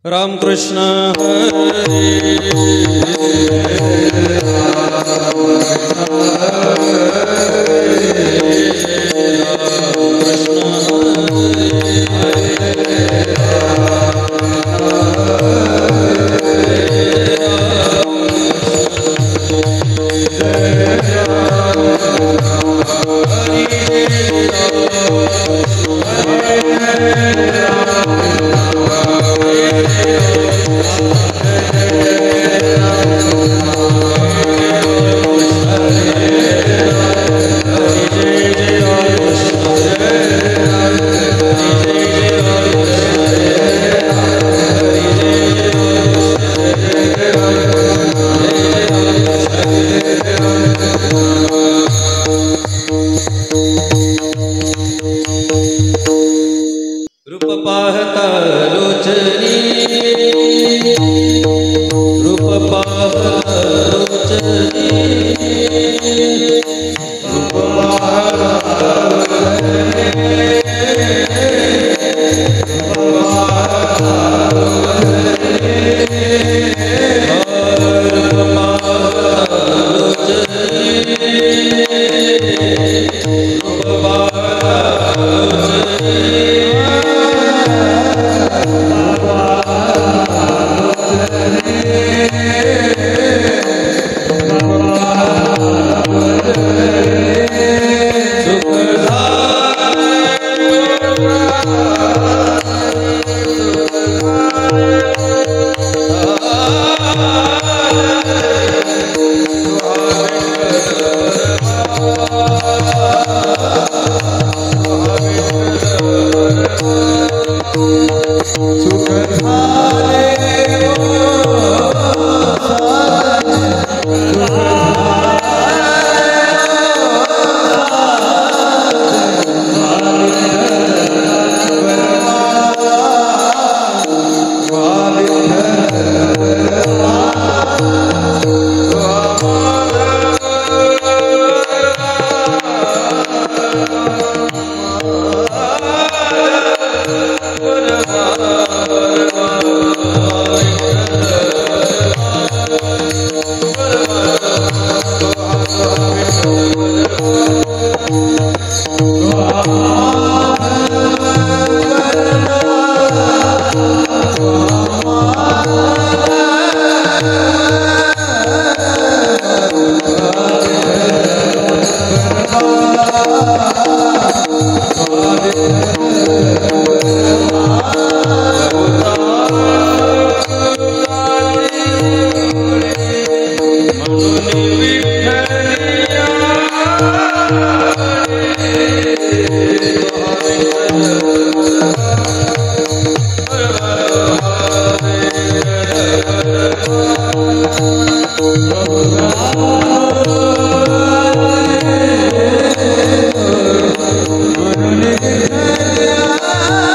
राम कृष्ण हरे रूप पाहता लोचनी रूप पाहता लोचनी रूप पाहता Hare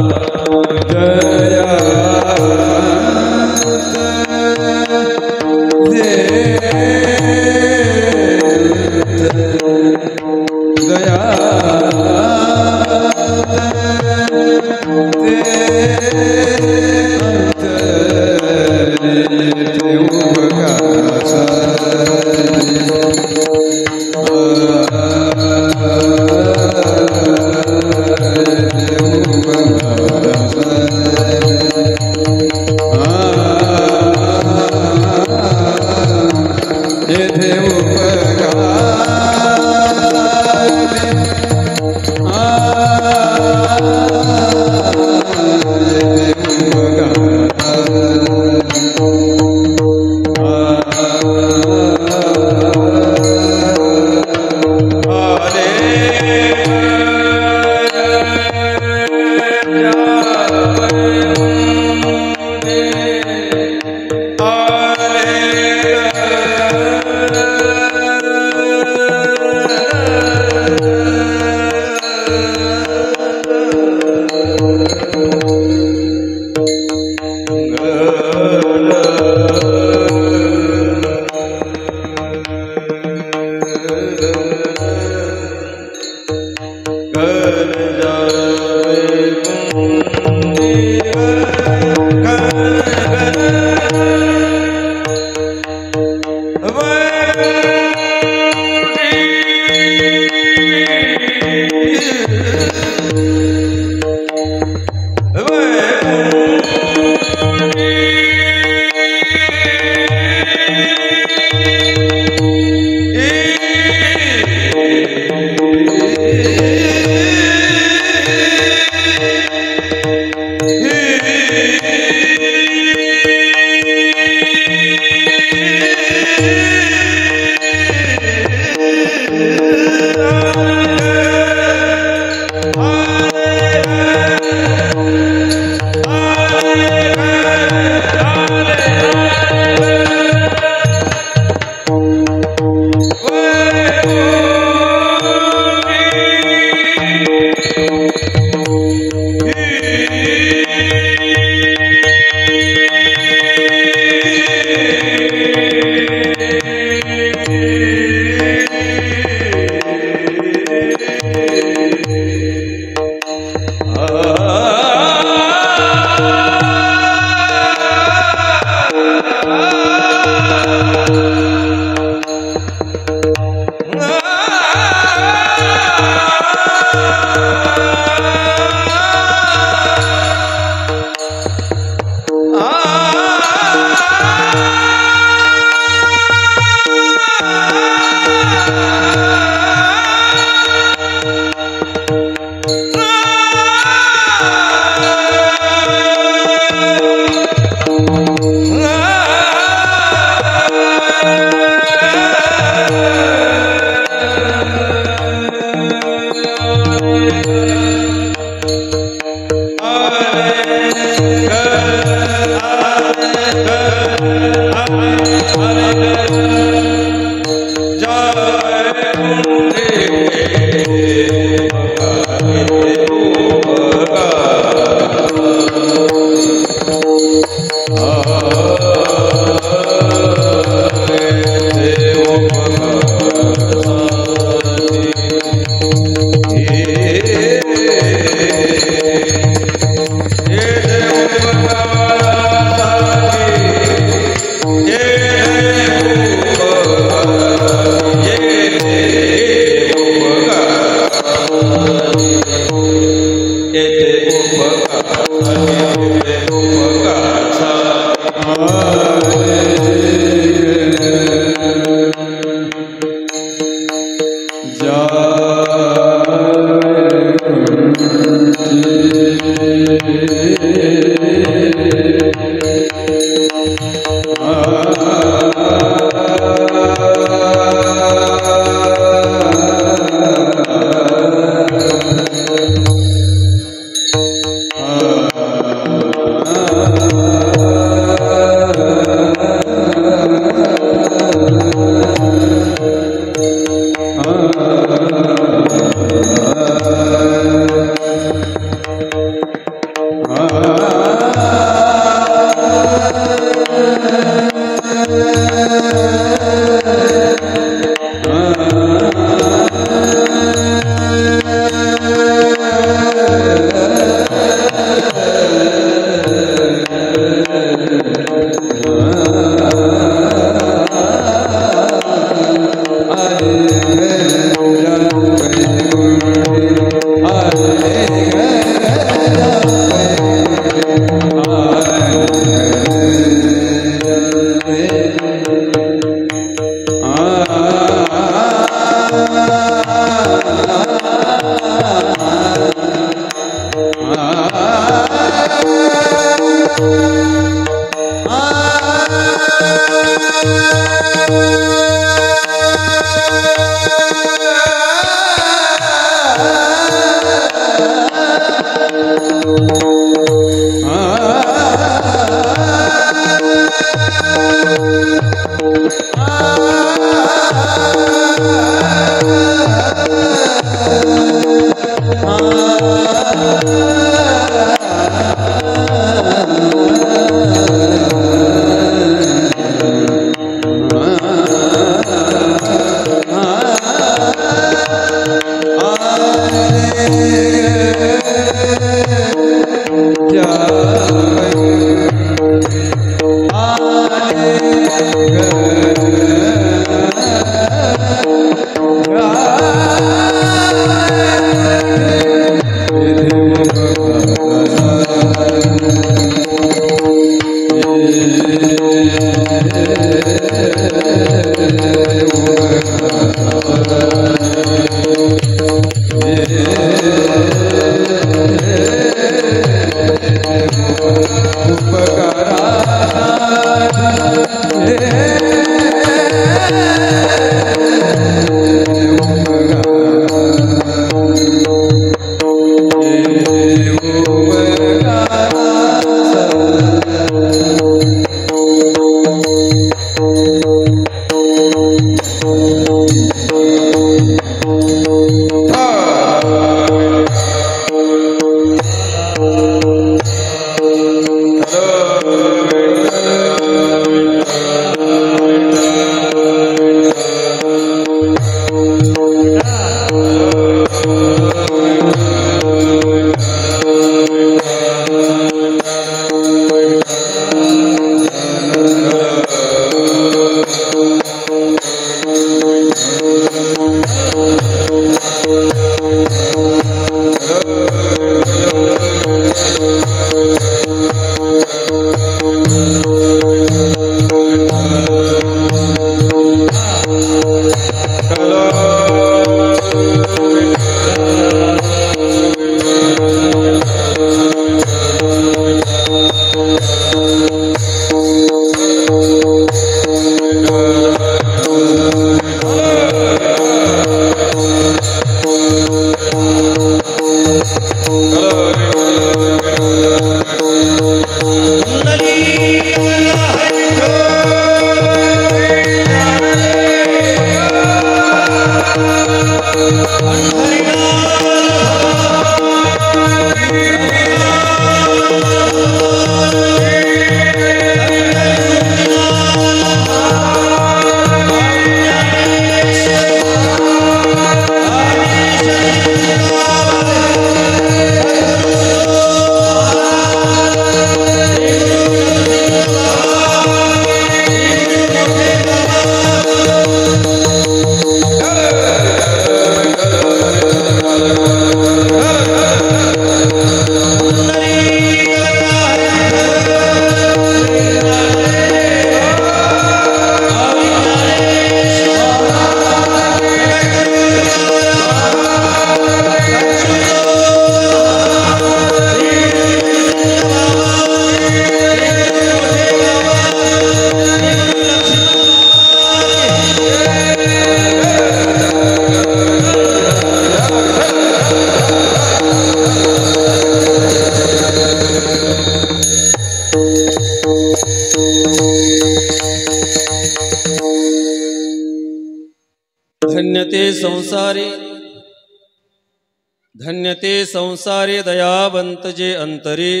धन्य ते संसारी दयावंत जे अंतरी,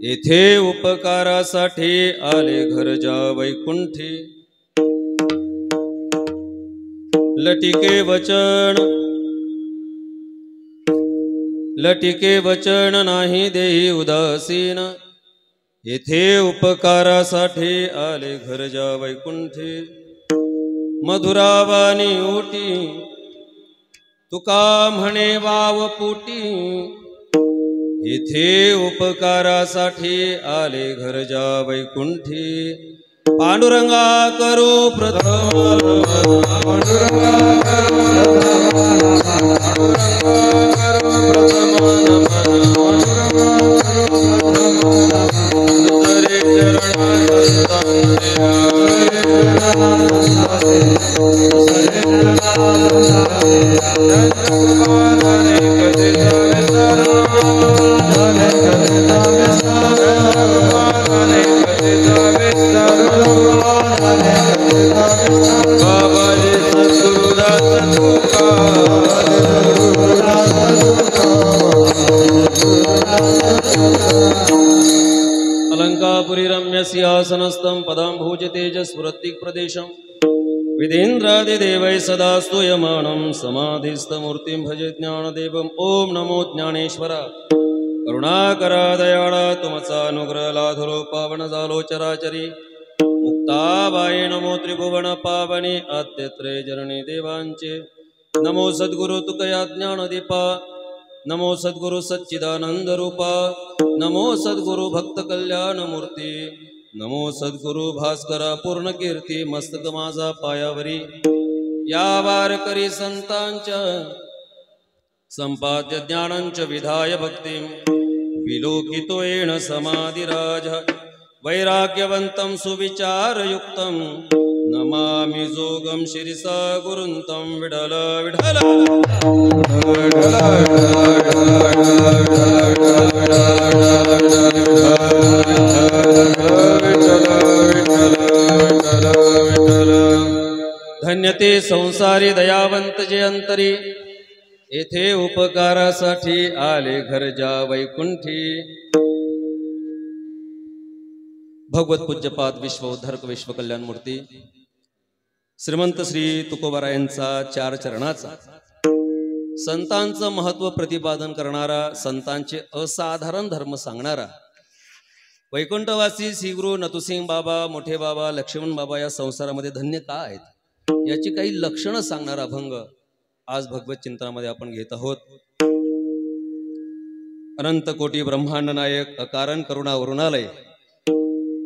येथे उपकारासाठी आले घर जा वैकुंठी। लटिके वचन नाही देई उदासीन, येथे उपकारासाठी आले घर जा वैकुंठी। मधुरावाणी ओटी तुका म्हणे वाव पोटी, येथे उपकारासाठी आले घर जा वैकुंठी। पांडुरंगा करो प्रथम, अलंकापुरी रम्य सिंहासनस्थं पदाम्भोज तेजस्फुरत्तिक प्रदेशं विधेन्द्रादिदेवै सदा स्तूयमानं समाधिस्थमूर्तिं भजे ज्ञानदेवम्। ओम नमो ज्ञानेश्वरा करुणाकरा दयाळा तुमचा अनुग्रह लाधलो पावन झालो चराचरी। मुक्ताबाई नमो त्रिभुवन पावनी आद्यत्रे जननी देवांचे। नमो सद्गुरु तुकया ज्ञानदीपा, नमो सद्गुरु सच्चिदानंद रूपा, नमो सद्गुरु भक्त कल्याण मूर्ती, नमो सद्गुरु भास्करा पूर्ण कीर्ती। मस्तक माझा पायावरी या वारकरी संतांच्या, संपाद्य ज्ञानांच विधाय भक्तिं, विलोकितो येण समाधिराज। वैराग्यवंतं सुविचारयुक्तं नमामि जोगं शिरसा गुरुन्तं। विठ्ठल विठ्ठल धन्य ते संसारी दयावंत जे अंतरी, येथे उपकारासाठी आले घर जा वैकुंठी। भगवत पूज्यपाद विश्वोद्धरक विश्वकल्याण मूर्ती श्रीमंत श्री तुकोबारायांचा चार चरणाचा, संतांचं महत्व प्रतिपादन करणारा, संतांचे असाधारण धर्म सांगणारा, वैकुंठवासी श्री गुरु नतुसिंग बाबा, मोठे बाबा, लक्ष्मण बाबा या संसारामध्ये धन्य का आहेत याची काही लक्षणं सांगणारा अभंग आज भगवत चिंतनामध्ये आपण घेत आहोत। अनंत कोटी ब्रह्मांड नायक अकारण करुणा वरुणालय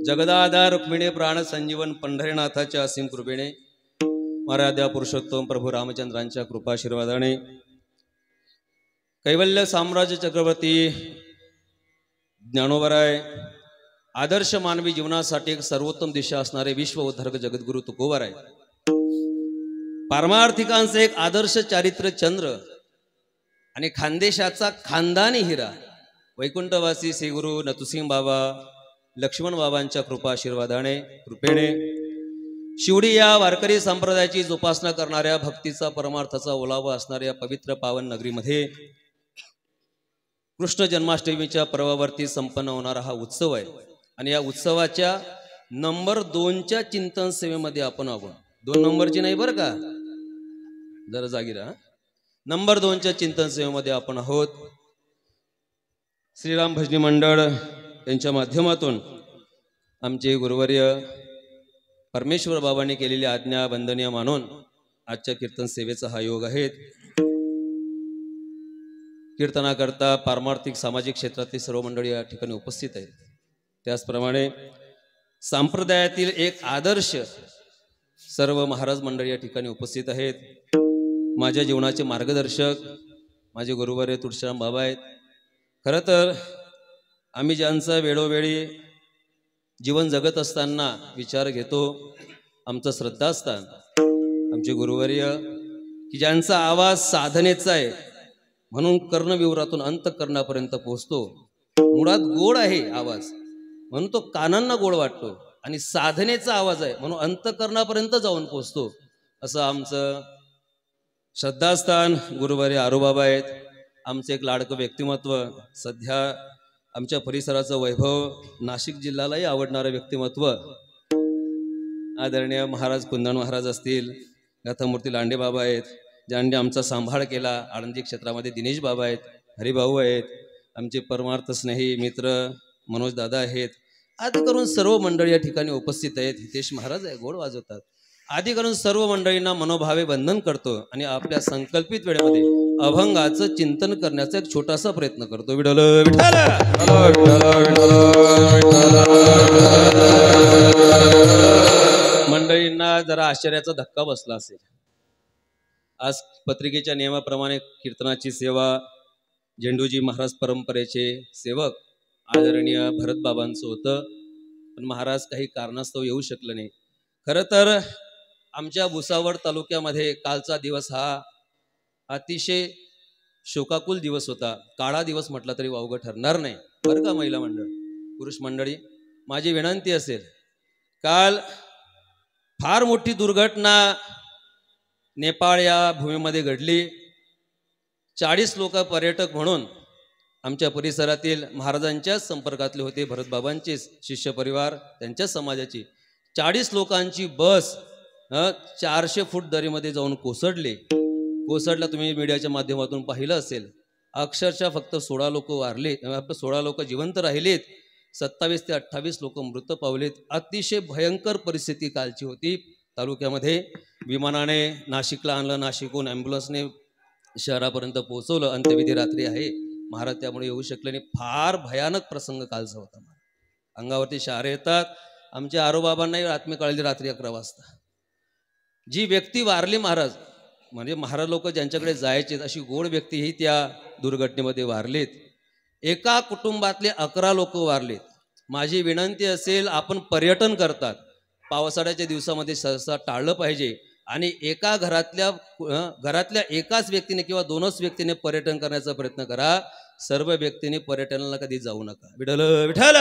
जगदाधार रुक्मिणी प्राण संजीवन पंढरीनाथाच्या असीम कृपेने, मर्यादा पुरुषोत्तम प्रभू रामचंद्रांच्या कृपाशीर्वादाने, कैवल्य साम्राज्य चक्रवर्ती ज्ञानोबराय, आदर्श मानवी जीवनासाठी एक सर्वोत्तम दिशा असणारे विश्व उद्धारक जगद्गुरु तुकोबाराय, पारमार्थिकांचे एक आदर्श चारित्र्य चंद्र आणि खानदेशाचा खानदानी हिरा वैकुंठवासी श्री गुरु नतुसिंग बाबा, लक्ष्मण बाबांच्या कृपाशीर्वादाने कृपेने शिवडी या वारकरी संप्रदायाची जोपासना करणाऱ्या, भक्तीचा परमार्थाचा ओलावा असणाऱ्या पवित्र पावन नगरीमध्ये कृष्ण जन्माष्टमीच्या पर्वावरती संपन्न होणारा हा उत्सव आहे। आणि या उत्सवाच्या नंबर 2च्या चिंतन सेवेमध्ये आपण आहोत। 2 नंबरची नाही बरं का, जरा जागी राहा। नंबर 2च्या चिंतन सेवेमध्ये आपण आहोत। श्रीराम भजनी मंडळ यांच्या माध्यमातून आमचे गुरुवर्य परमेश्वर बाबांनी केलेली आज्ञा वंदनीय मानून आजच्या कीर्तन सेवेचा हा योग आहे। कीर्तनाकरता पारमार्थिक सामाजिक क्षेत्रातील सर्व मंडळी या ठिकाणी उपस्थित आहेत। त्याचप्रमाणे संप्रदायातील एक आदर्श सर्व महाराज मंडळी या ठिकाणी उपस्थित आहेत। माझ्या जीवनाचे मार्गदर्शक माझे गुरुवर्य तुळशीराम बाबा आहेत। खरं तर आम्ही ज्यांचा वेळोवेळी जीवन जगत असताना विचार घेतो, आमचं श्रद्धास्थान आमचे गुरुवर्य की ज्यांचा आवाज साधनेचा आहे म्हणून कर्णविवरातून अंतःकरणापर्यंत पोहोचतो। मुळात गोड आहे आवाज म्हणून तो कानांना गोड वाटतो, आणि साधनेचा आवाज आहे म्हणून अंतःकरणापर्यंत जाऊन पोहोचतो। असं आमचं श्रद्धास्थान गुरुवारी आरोबाबा आहेत. आमचं एक लाडकं व्यक्तिमत्व, सध्या आमच्या परिसराचं वैभव, नाशिक जिल्ह्यालाही आवडणारं व्यक्तिमत्व, आदरणीय महाराज कुंदन महाराज असतील, गाथामूर्ती लांडे बाबा आहेत, ज्यांनी आमचा सांभाळ केला. आळंदी क्षेत्रामध्ये दिनेश बाबा आहेत, हरिभाऊ आहेत, आमचे परमार्थ स्नेही मित्र मनोज दादा आहेत, आदी करून सर्व मंडळी या ठिकाणी उपस्थित आहेत. हितेश महाराज आहे, गोड वाजवतात. आदी करून सर्व मंडळींना मनोभावे वंदन करतो आणि आपल्या संकल्पित वेळेमध्ये अभंगाचं चिंतन करण्याचा एक छोटासा प्रयत्न करतो. विठ्ठल विठ्ठल मंडळींना जरा आश्चर्याचा धक्का बसला असेल. आज पत्रिकेच्या नियमाप्रमाणे कीर्तनाची सेवा झेंडूजी महाराज परंपरेचे सेवक आदरणीय भरत बाबांचं होतं, पण महाराज काही कारणास्तव येऊ शकले नाही. खरं तर आमच्या भुसावळ तालुक्यामध्ये कालचा दिवस हा अतिशय शोकाकुल दिवस होता. काळा दिवस म्हटला तरी वावगं ठरणार नाही बरं का. महिला मंडळ, पुरुष मंडळी, माझी विनंती असेल, काल फार मोठी दुर्घटना नेपाळ या भूमीमध्ये घडली. 40 लोक पर्यटक म्हणून आमच्या परिसरातील महाराजांच्याच संपर्कातले होते, भरतबाबांचे शिष्य परिवार, त्यांच्या समाजाची 40 लोकांची बस 400 फूट दरीमध्ये जाऊन कोसळला. तुम्ही मीडियाच्या माध्यमातून पाहिलं असेल. अक्षरशः फक्त 16 लोक वारले, 16 लोक जिवंत राहिलेत, 27 ते 28 लोक मृत पावलेत. अतिशय भयंकर परिस्थिती कालची होती तालुक्यामध्ये. विमानाने नाशिकला आणलं, नाशिकहून ॲम्ब्युलन्सने शहरापर्यंत पोहोचवलं. अंत्यविधी रात्री आहे, महाराज त्यामुळे येऊ शकले नाही. फार भयानक प्रसंग कालचा होता. अंगावरती शहारे येतात. आमच्या आरोबाबांनाही आत्मे कळली रात्री 11 वाजता. जी व्यक्ती वारली महाराज, म्हणजे महाराज लोक ज्यांच्याकडे जायचे अशी गोड व्यक्तीही त्या दुर्घटनेमध्ये वारलेत. एका कुटुंबातले 11 लोक वारलेत. माझी विनंती असेल, आपण पर्यटन करतात, पावसाळ्याच्या दिवसामध्ये सहसा टाळलं पाहिजे आणि एका घरातल्या एकाच व्यक्तीने किंवा 2च व्यक्तीने पर्यटन करण्याचा प्रयत्न करा. सर्व व्यक्तीने पर्यटनाला कधी जाऊ नका. विठ्ठल विठ्ठल.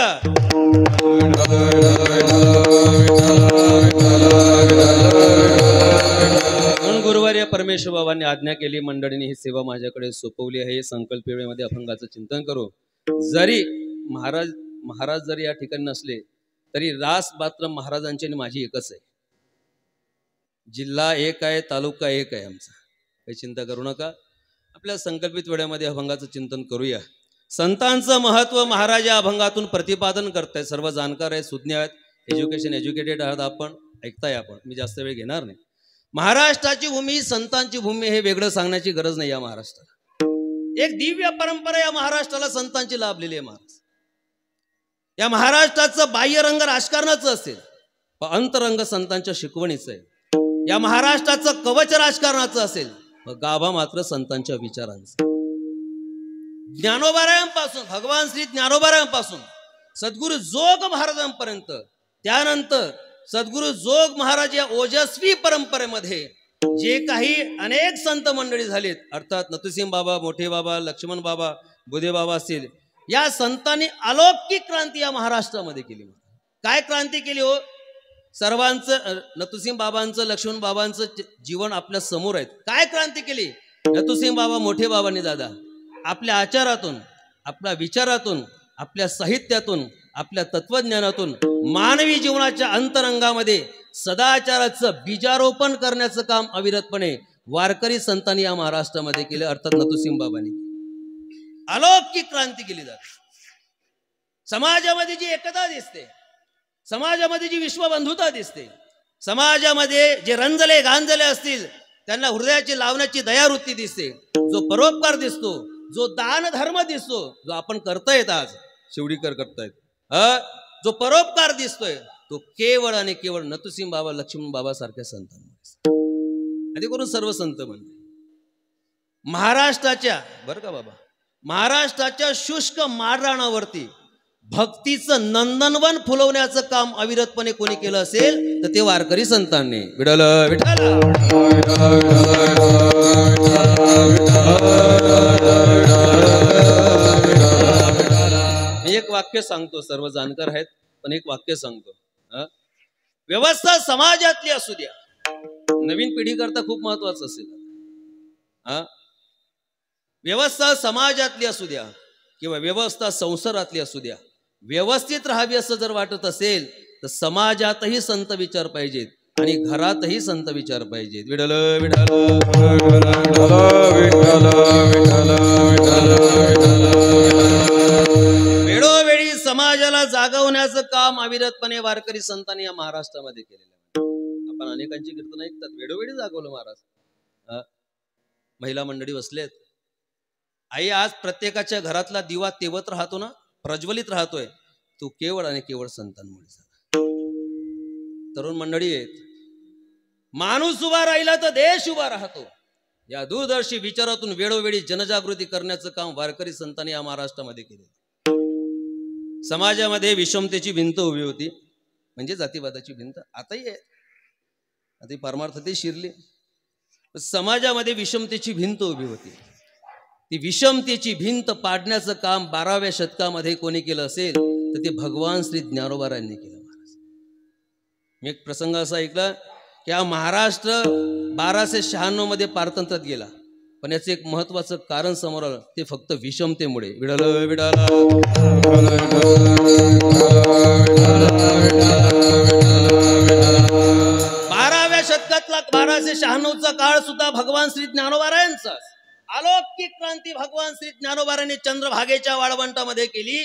म्हणून गुरुवारी परमेश्वर बाबांनी आज्ञा केली, मंडळींनी ही सेवा माझ्याकडे सोपवली आहे. संकल्प वेळेमध्ये अभंगाचं चिंतन करू. जरी महाराज जरी या ठिकाणी नसले तरी रास मात्र महाराजांची आणि माझी एकच आहे. जिल्हा एक आहे, तालुका एक आहे आमचा. काही चिंता करू नका. आपल्या संकल्पित वेळेमध्ये अभंगाचं चिंतन करूया. संतांचं महत्व महाराज या अभंगातून प्रतिपादन करतायत. सर्व जाणकार आहेत, सुज्ञ आहेत, एज्युकेटेड आहात आपण, ऐकताय आपण. मी जास्त वेळ घेणार नाही. महाराष्ट्राची भूमी संतांची भूमी हे वेगळं सांगण्याची गरज नाही. या महाराष्ट्राला एक दिव्य परंपरा, या महाराष्ट्राला संतांची लाभलेली आहे. महाराज या महाराष्ट्राचं बाह्यरंग राजकारणाचं असेल, पण अंतरंग संतांच्या शिकवणीचं आहे. या महाराष्ट्राचं कवच राजकारणाचं असेल, गाभा मात्र संतांच्या विचारांचा. ज्ञानोबारायांपासून, भगवान श्री ज्ञानोबारायांपासून सद्गुरु जोग महाराजांपर्यंत, त्यानंतर सद्गुरु जोग महाराज या ओजस्वी परंपरेमध्ये जे काही अनेक संत मंडळी झालेत, अर्थात नथुसिंह बाबा, मोठे बाबा, लक्ष्मण बाबा, बुधे बाबा असतील, या संतांनी अलौकिक क्रांती या महाराष्ट्रामध्ये केली. काय क्रांती केली हो? सर्वांचं, नथुसिंह बाबांचं, लक्ष्मण बाबांचं जीवन आपल्या समोर आहे. काय क्रांती केली नथुसिंह बाबा, मोठे बाबांनी दादा? आपल्या आचारातून, आपल्या विचारातून, आपल्या साहित्यातून, आपल्या तत्वज्ञानातून मानवी जीवनाच्या अंतरंगामध्ये सदाचाराचं बीजारोपण करण्याचं काम अविरतपणे वारकरी संतांनी या महाराष्ट्रामध्ये केलं. अर्थात नथुसिंह बाबांनी अलौकिक क्रांती केली जाते. समाजामध्ये जी एकता दिसते, समाजामध्ये जी विश्वबंधुता दिसते, समाजामध्ये जे रंजले गांजले असतील त्यांना हृदयाची लावण्याची दयावृत्ती दिसते, जो परोपकार दिसतो, जो दान धर्म दिसतो, जो आपण करतायत, आज शिवडीकर करतायत, जो परोपकार दिसतोय, तो केवळ आणि केवळ नथुसिंह बाबा, लक्ष्मण बाबा सारख्या संतांना, आधी करून सर्व संत म्हणजे महाराष्ट्राच्या, बरं का बाबा, महाराष्ट्राच्या शुष्क माळरानावरती भक्तीचं नंदनवन फुलवण्याचं काम अविरतपणे कोणी केलं असेल तर ते वारकरी संतांनी. विठ्ठल विठ्ठल. मी एक वाक्य सांगतो, सर्व जाणकार आहेत पण एक वाक्य सांगतो. व्यवस्था समाजातली असू द्या, नवीन पिढी करता खूप महत्वाचं असेल. व्यवस्था समाजातली असू द्या किंवा व्यवस्था संसारातली असू द्या, व्यवस्थित राहावी असं जर वाटत असेल तर समाजातही संत विचार पाहिजेत आणि घरातही संत विचार पाहिजेत. विठ्ठल विठ्ठल वेळोवेळी समाजाला जागवण्याचं काम अविरतपणे वारकरी संतांनी या महाराष्ट्रामध्ये केलेलं आहे. आपण अनेकांची कीर्तन ऐकतात, वेळोवेळी जागवलं महाराज. महिला मंडळी बसलेत. आई, आज प्रत्येकाच्या घरातला दिवा तेवत राहतो ना, प्रज्वलित राहतोय, तो केवळ आणि केवळ संतांमुळे झाला. तरुण मंडळी आहेत, माणूस उभा राहिला तर देश उभा राहतो. या दूरदर्शी विचारातून वेळोवेळी जनजागृती करण्याचं काम वारकरी संतांनी या महाराष्ट्रामध्ये केले. समाजामध्ये विषमतेची भिंत उभी होती, म्हणजे जातीवादाची भिंत आताही आहे, आता परमार्थातही शिरली. समाजामध्ये विषमतेची भिंत उभी होती. ती विषमतेची भिंत पाडण्याचं काम 12व्या शतकामध्ये कोणी केलं असेल तर ते भगवान श्री ज्ञानोबारायांनी केलं. महाराज, मी एक प्रसंग असा ऐकला की हा महाराष्ट्र 1296 मध्ये पारतंत्र्यात गेला, पण याचं एक महत्वाचं कारण समोर आलं, ते फक्त विषमतेमुळे. विडाल विडाल 12व्या शतकातला 1296चा काळ सुद्धा भगवान श्री ज्ञानोबारायांचा. अलौकिक क्रांती भगवान श्री ज्ञानोबारांनी चंद्रभागेच्या वाळवंटामध्ये केली.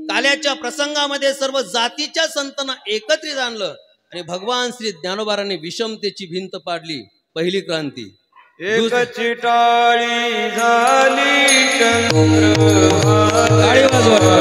काल्याच्या प्रसंगामध्ये सर्व जातीच्या संतांना एकत्रित आणलं आणि भगवान श्री ज्ञानोबारांनी विषमतेची भिंत पाडली. पहिली क्रांती. एकची टाळी झाली टाळी वाजवा.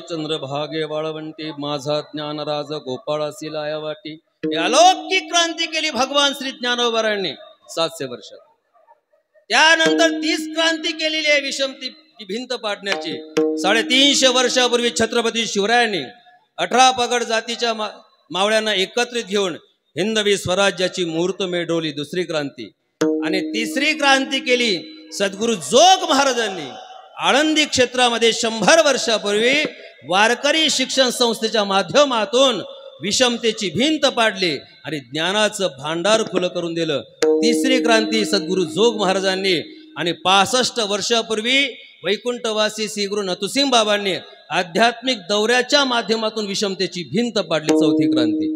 चंद्रभागे वाळवंटी माझा ज्ञानराज गोपाळासी लाया वाटी. अलौकिक क्रांती केली भगवान श्री ज्ञानोबारायांनी 700 वर्षात. त्यानंतर 30 क्रांती केलेली आहे विषमती भिंत पाडण्याची. 350 वर्षापूर्वी छत्रपती शिवरायांनी 18 पगड जातीच्या मावळ्यांना एकत्रित घेऊन हिंदवी स्वराज्याची मुहूर्त मेढवली. दुसरी क्रांती. आणि तिसरी क्रांती केली सद्गुरु जोग महाराजांनी आळंदी क्षेत्रामध्ये 100 वर्षापूर्वी वारकरी शिक्षण संस्थेच्या माध्यमातून विषमतेची भिंत पाडली आणि ज्ञानाचं भांडार खुलं करून दिलं. तिसरी क्रांती सद्गुरु जोग महाराजांनी. आणि 65 वर्षापूर्वी वैकुंठवासी श्री गुरु नथुसिंग बाबांनी आध्यात्मिक दौऱ्याच्या माध्यमातून विषमतेची भिंत पाडली. चौथी क्रांती.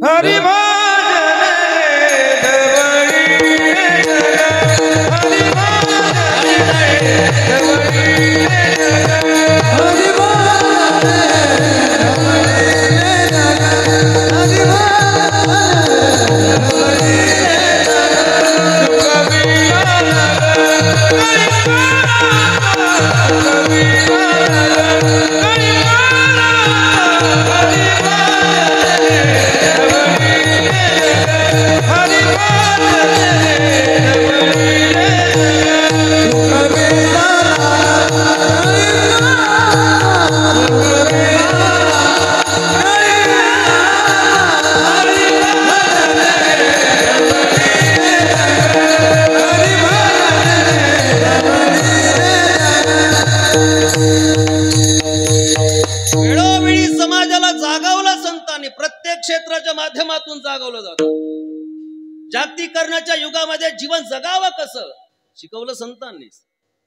शिकवलं संतांनीच.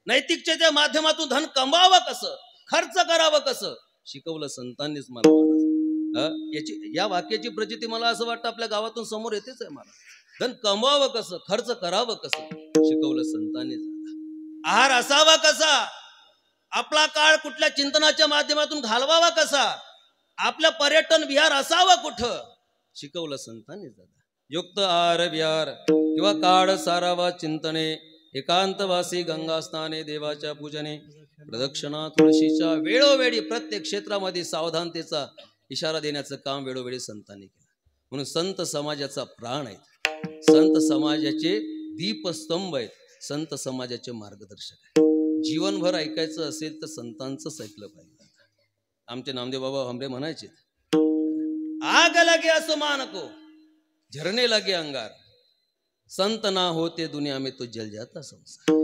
नैतिकतेच्या माध्यमातून धन कमवावं कसं, खर्च करावं कसं, शिकवलं संतांनीच मला महाराज. या वाक्याची प्रचिती मला असं वाटतं आपल्या गावातून समोर येतेच आहे मला. धन कमवावं कसं, खर्च करावं कसं, शिकवलं संतांनीच. आहार असावा कसा, आपला काळ कुठल्या चिंतनाच्या माध्यमातून घालवावा कसा, आपलं पर्यटन विहार असावं कुठं, शिकवलं संतांनीच दादा. युक्त आहार विहार किंवा काळ सारावा चिंतने, एकांतवासी गंगा स्नाने, देवाच्या पूजने, प्रदक्षिणा तुळशीच्या, वेळोवेळी प्रत्येक क्षेत्रामध्ये सावधानतेचा इशारा देण्याचं काम वेळोवेळी संतांनी केलं. म्हणून संत समाजाचा प्राण आहेत, संत समाजाचे दीपस्तंभ आहेत, संत समाजाचे मार्गदर्शक आहेत. जीवनभर ऐकायचं असेल तर संतांचंच ऐकलं पाहिजे. आमचे नामदेव बाबा हमरे म्हणायचे, आग लगे आसमान को झरने लगे अंगार, संत ना होते दुनिया में तो जल जाता संसार.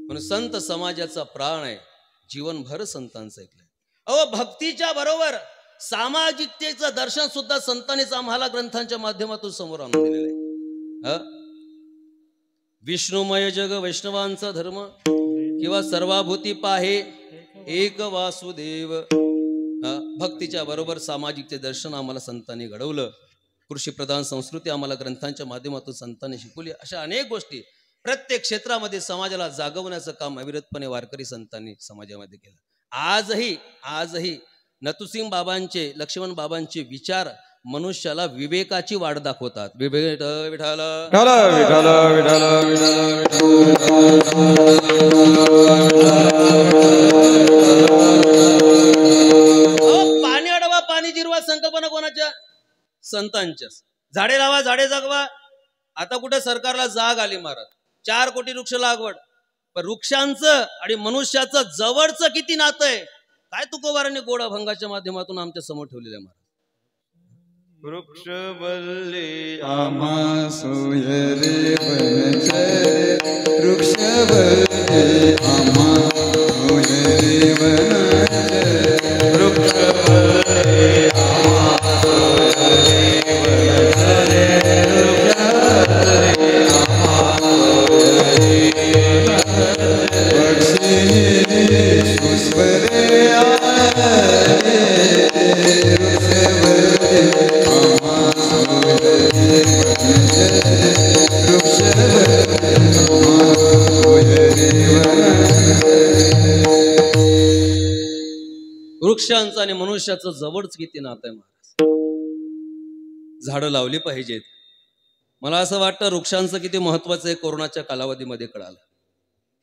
म्हणून संत समाजाचा प्राण आहे, जीवनभर संतांचं ऐकलंय. अहो भक्तीच्या बरोबर सामाजिकतेचं दर्शन सुद्धा संतांनीच आम्हाला ग्रंथांच्या माध्यमातून समोर आणून दिलेलं आहे. विष्णुमय जग वैष्णवांचा धर्म किंवा सर्वाभूती पाहे एक वासुदेव. भक्तीच्या बरोबर सामाजिकचे दर्शन आम्हाला संतांनी घडवलं. कृषीप्रधान संस्कृती आम्हाला ग्रंथांच्या माध्यमातून संतांनी शिकवली. अशा अनेक गोष्टी प्रत्येक क्षेत्रामध्ये समाजाला जागवण्याचं काम अविरतपणे वारकरी संतांनी समाजामध्ये केलं. आजही नतुसिंग बाबांचे, लक्ष्मण बाबांचे विचार मनुष्याला विवेकाची वाट दाखवतात. विवेक विठाला पाणी अडवा पाणी जिरवा संकल्पना कोणाच्या? संतांच्या. झाडे लावा झाडे जगवा. आता कुठे सरकारला जाग आली महाराज, 4 कोटी वृक्ष लागवड. पण वृक्षांचं आणि मनुष्याचं जवळचं किती नातं आहे काय तुकोबारांनी गोड अभंगाच्या माध्यमातून आमच्या समोर ठेवलेलं आहे महाराज. वृक्ष वल्ली आम्हा सोयरे वनचरे, वृक्ष वल्ली आम्हा सोयरे वनचरे, वृक्ष वल्ली आम्हा सोयरे वनचरे, वृक्ष वल्ली आम्हा सोयरे वनचरे, पक्षी सुस्वरे आले, वृक्ष वल्ली वृक्षांचं आणि मनुष्याचं जवळच किती नातं आहे महाराज. झाडं लावली पाहिजेत. मला असं वाटतं वृक्षांचं किती महत्वाचं आहे कोरोनाच्या कालावधीमध्ये कळालं.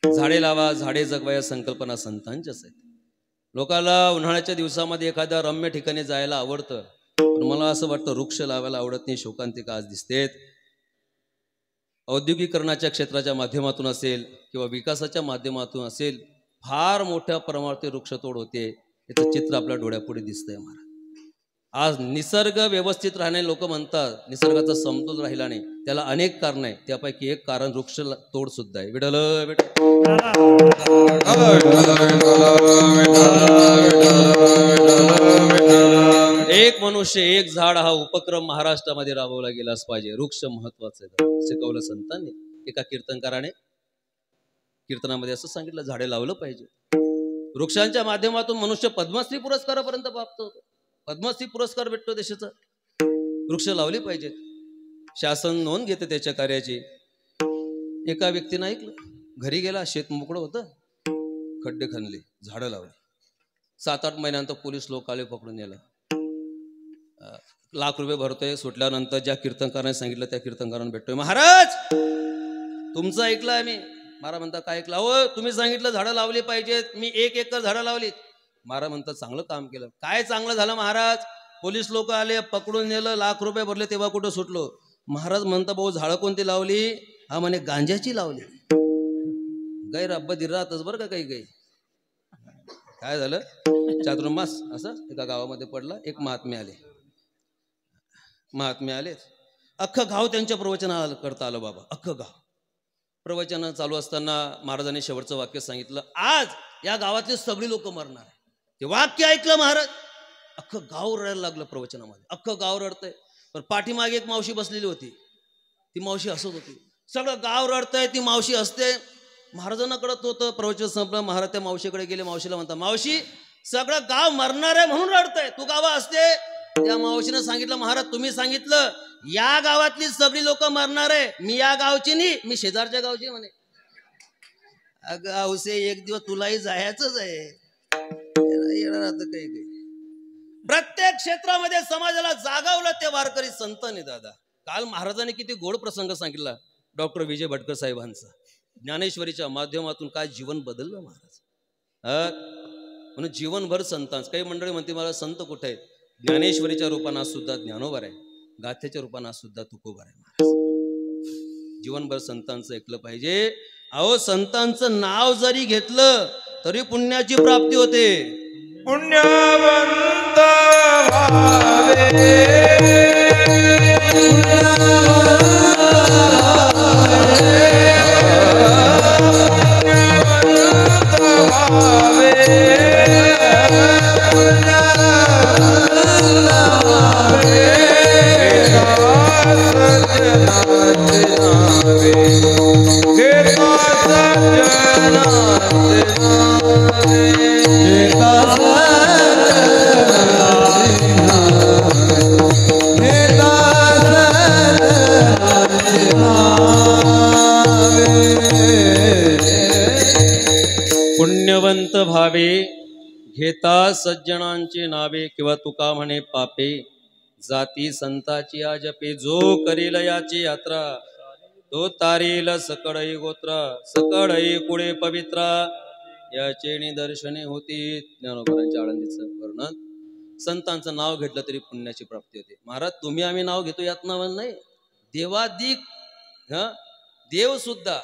झाडे लावा झाडे जगवा या संकल्पना संतांच्याच आहेत. लोकांना उन्हाळ्याच्या दिवसामध्ये एखाद्या रम्य ठिकाणी जायला आवडतं, पण मला असं वाटतं वृक्ष लावायला आवडत नाही. शोकांतिका आज दिसतेत. औद्योगिकरणाच्या क्षेत्राच्या माध्यमातून असेल किंवा विकासाच्या माध्यमातून असेल, फार मोठ्या प्रमाणात वृक्षतोड होते. याचं चित्र आपल्या डोळ्यापुढे दिसतंय महाराज. आज निसर्ग व्यवस्थित राहणे, लोक म्हणतात निसर्गाचा समतोल राहिला नाही, त्याला अनेक कारण आहे. त्यापैकी एक कारण वृक्ष तोड सुद्धा आहे. विडल एक मनुष्य एक झाड हा उपक्रम महाराष्ट्रामध्ये राबवला गेलाच पाहिजे. वृक्ष महत्वाचं आहे, शिकवलं संतांनी. एका कीर्तनकाराने कीर्तनामध्ये असं सांगितलं, झाडे लावलं पाहिजे. वृक्षांच्या माध्यमातून मनुष्य पद्मश्री पुरस्कारापर्यंत प्राप्त होतो. पद्मश्री पुरस्कार भेटतो देशाचा. वृक्ष लावली पाहिजेत. शासन नोंद घेते त्याच्या कार्याची. एका व्यक्तीनं ऐकलं, घरी गेला, शेत मोकळं होतं, खड्डे खणले, झाडं लावली. 7-8 महिन्यानंतर पोलीस लोक आले, पकडून नेला. लाख रुपये भरतोय. सुटल्यानंतर ज्या कीर्तनकाराने सांगितलं त्या कीर्तनकारांना भेटतोय. महाराज तुमचं ऐकलं आम्ही. महाराज म्हणता काय ऐकलं? हो तुम्ही सांगितलं झाडं लावली पाहिजेत, मी 1 एकर झाडं लावलीत. महाराज म्हणतात चांगलं काम केलं. काय चांगलं झालं महाराज? पोलीस लोक आले, पकडून नेलं, लाख रुपये भरले, तेव्हा कुठं सुटलो? महाराज म्हणता भाऊ झाडं कोणती लावली? हा म्हणे गांजाची लावली. गैर अब्बदीर राहतच बरं का काही काही. काय झालं? चातुर्मास असं एका गावामध्ये पडला. एक महात्मे आले. अख्खं गाव त्यांच्या प्रवचना करता आलं बाबा. अख्खं गाव प्रवचन चालू असताना महाराजांनी शेवटचं वाक्य सांगितलं, आज या गावातली सगळी लोक मरणार. ते वाक्य ऐकलं महाराज, अख्खं गाव रडायला लागलं. प्रवचनामध्ये अख्खं गाव रडतंय. पण पाठीमागे एक मावशी बसलेली होती. ती मावशी हसत होती. सगळं गाव रडतंय, ती मावशी असते. महाराजांना कळत होतं प्रवचन संपलं, महाराज त्या मावशीकडे गेले. मावशीला म्हणतात, मावशी सगळं गाव मरणार आहे म्हणून रडतंय, तू गावा असते. त्या मावशीनं सांगितलं, महाराज तुम्ही सांगितलं या गावातली सगळी लोक मरणार आहे, मी या गावची नाही, मी शेजारच्या गावची म्हणे. अगं औसे एक दिवस तुलाही जायचंच आहे. येणार आता काही काही प्रत्येक क्षेत्रामध्ये समाजाला जागावलं ते वारकरी संतांनी. दादा काल महाराजांनी किती गोड प्रसंग सांगितला डॉक्टर विजय भटकर साहेबांचा. ज्ञानेश्वरीच्या माध्यमातून काय जीवन बदललं महाराज. म्हणून जीवनभर संतांच. काही मंडळी म्हणते मला संत कुठे आहेत. ज्ञानेश्वरीच्या रूपानं सुद्धा ज्ञानोबा आहे, गाथेच्या रूपानं सुद्धा तुकोबा आहे. महाराज जीवनभर संतांचं ऐकलं पाहिजे. अहो संतांचं नाव जरी घेतलं तरी पुण्याची प्राप्ती होते. पुण्यवंत भावे पुण्यवंत भावे घेता सज्जनांचे नावे, किंवा तुका म्हणे पापे जाती संताची आजपे. जो करील याची यात्रा तो तारील सकळई गोत्र, सकळई कुळे पवित्रा याचे निदर्शने होती. ज्ञानोबांच्या आळंदीचं वर्णन. संतांचं नाव घेतलं तरी पुण्याची प्राप्ती होते. महाराज तुम्ही आम्ही नाव घेतो यात नाव नाही. देवाधिक देव सुद्धा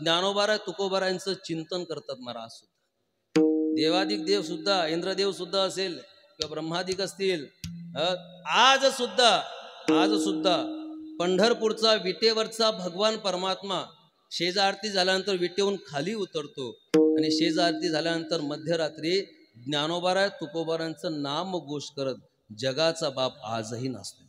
ज्ञानोबा तुकोबारायांचं चिंतन करतात. महाराज सुद्धा देवाधिक देव सुद्धा, इंद्रदेव सुद्धा असेल किंवा ब्रह्मादिक असतील, आज सुद्धा पंढरपूरचा विटेवरचा भगवान परमात्मा शेजारती झाल्यानंतर विटेहून खाली उतरतो आणि शेजारती झाल्यानंतर मध्यरात्री ज्ञानोबा तुकोबारांचं नाम घोष करत जगाचा बाप आजही नाचतो.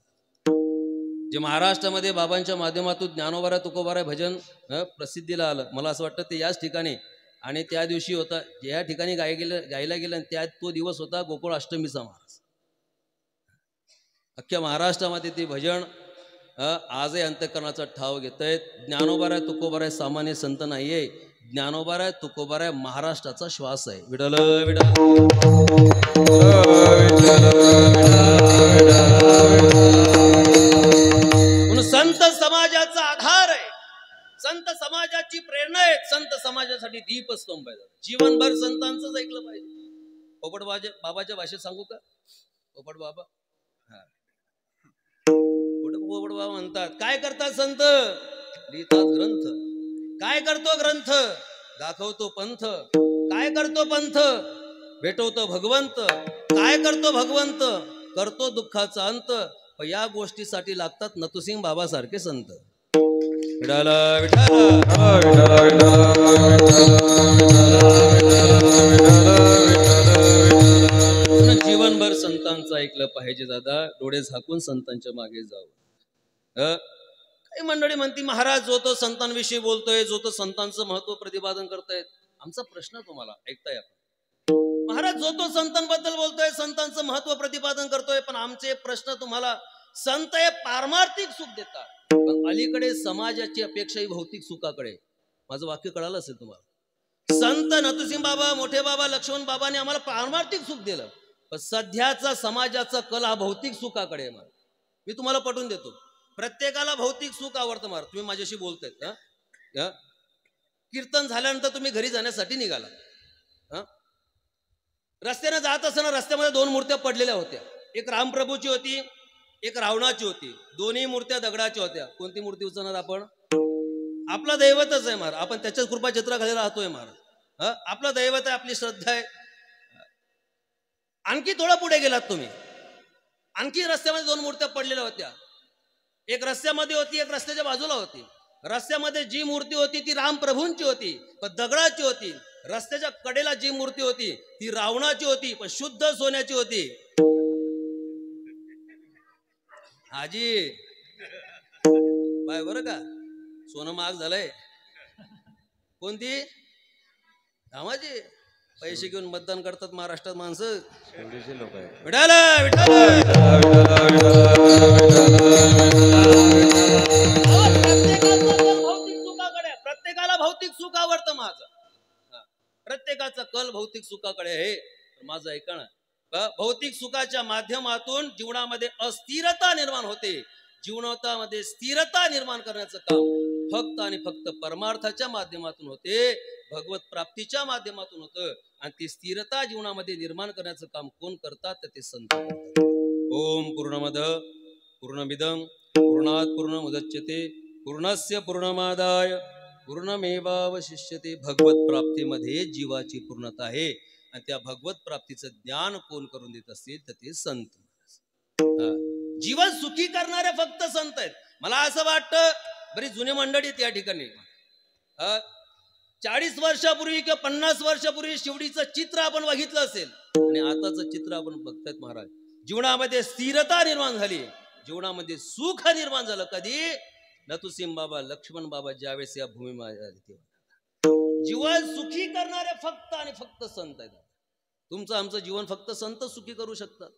जे महाराष्ट्रामध्ये बाबांच्या माध्यमातून ज्ञानोबा तुकोबारा भजन प्रसिद्धीला आलं, मला असं वाटतं ते याच ठिकाणी. आणि त्या दिवशी होता ज्या ठिकाणी गायला गेलं त्या तो दिवस होता गोकुळ अष्टमीचा. महाराज अख्ख्या महाराष्ट्रामध्ये ते भजन आजही अंतःकरणाचा ठाव घेत आहेत. ज्ञानोबा तुकोबारा सामान्य संत नाहीये. ज्ञानोबा तुकोबारा महाराष्ट्राचा श्वास आहे. विठ्ठल विठ्ठल म्हणून संत समाजाचा आधार आहे, संत समाजाची प्रेरणा आहे, संत समाजासाठी दीपस्तंभ आहे. जीवनभर संतांचंच ऐकलं पाहिजे. पोपट बाबाच्या भाषेत सांगू का? पोपट बाबा पोपट बाबा म्हणतात, काय करतात संत? लिहितात ग्रंथ. काय करतो ग्रंथ? दाखवतो पंथ. काय करतो पंथ? भेटवतो भगवंत. काय करतो भगवंत? करतो दुःखाचा अंत. या गोष्टीसाठी लागतात नतुसिंग बाबा सारखे संत. विठाला जीवनभर संतांचं ऐकलं पाहिजे. दादा डोळे झाकून संतांच्या मागे जावं. काही मंडळी म्हणती महाराज जो तो संतांविषयी बोलतोय, जो तो संतांचं महत्व प्रतिपादन करतायत. आमचा प्रश्न तुम्हाला ऐकताय महाराज जो तो संतांबद्दल बोलतोय, संतांचं महत्व प्रतिपादन करतोय, पण आमचे प्रश्न तुम्हाला, संत हे पारमार्थिक सुख देतात पण अलीकडे समाजाची अपेक्षा ही भौतिक सुखाकडे. माझं वाक्य कळालं असेल तुम्हाला. संत नतुसिंग बाबा, मोठे बाबा, लक्ष्मण बाबांनी आम्हाला पारमार्थिक सुख दिलं, पण सध्याचा समाजाचा कल हा भौतिक सुखाकडे आहे. मी तुम्हाला पटवून देतो, प्रत्येकाला भौतिक सुख आवडतं. मार तुम्ही माझ्याशी बोलतायत, कीर्तन झाल्यानंतर तुम्ही घरी जाण्यासाठी निघाला, रस्त्याने जात असताना रस्त्यामध्ये दोन मूर्त्या पडलेल्या होत्या. एक रामप्रभूची होती, एक रावणाची होती. दोन्ही मूर्त्या दगडाच्या होत्या. कोणती मूर्ती उचलणार आपण? आपला दैवतच आहे महाराज. आपण त्याच्याच कृपा चित्राखाली राहतोय महाराज. आपलं दैवत आहे, आपली श्रद्धा आहे. आणखी थोडा पुढे गेलात तुम्ही, आणखी रस्त्यामध्ये दोन मूर्त्या पडलेल्या होत्या. एक रस्त्यामध्ये होती, एक रस्त्याच्या बाजूला होती. रस्त्यामध्ये जी मूर्ती होती ती रामप्रभूंची होती, पण दगडाची होती. रस्त्याच्या कडेला जी मूर्ती होती ती रावणाची होती, पण शुद्ध सोन्याची होती. आजी बाय बरं का, सोनं महाग झालंय. कोणती? धामाची. पैसे घेऊन मतदान करतात महाराष्ट्रात माणसं. लोक आहेत. विठाल विठाल. भौतिक सुखाकडे, प्रत्येकाला भौतिक सुख आवडतं माझं. प्रत्येकाचा कल भौतिक सुखाकडे आहे. माझं ऐका ना, भौतिक सुखाच्या माध्यमातून जीवनामध्ये अस्थिरता निर्माण होते. जीवनामध्ये स्थिरता निर्माण करण्याचं काम फक्त आणि फक्त परमार्थाच्या माध्यमातून होते, भगवत प्राप्तीच्या माध्यमातून होतं. आणि ती स्थिरता जीवनामध्ये निर्माण करण्याचं काम कोण करतात? तर ते संत. ओम पूर्णमद पूर्णमिदं पूर्णात् पूर्णमुदच्यते पूर्णस्य पूर्णमादाय पूर्णमेवावशिष्यते. भगवत प्राप्तीमध्ये जीवाची पूर्णता आहे. आणि त्या भगवत प्राप्तीचं ज्ञान कोण करून देत असतील तर ते संत. जीवन सुखी करणारे फक्त संत आहेत. मला असं वाटतं बरी जुने मंडळी त्या ठिकाणी 40 वर्षापूर्वी किंवा 50 वर्षापूर्वी शिवडीचं चित्र आपण बघितलं असेल आणि आताचं चित्र आपण बघतायत. महाराज, जीवनामध्ये स्थिरता निर्माण झाली, जीवनामध्ये सुख निर्माण झालं. कधी? नतुसिंह बाबा, लक्ष्मण बाबा ज्यावेळेस या भूमीमध्ये आले तेव्हा. जीवन सुखी करणारे फक्त आणि फक्त संत आहेत. तुमचं आमचं जीवन फक्त संत सुखी करू शकतात.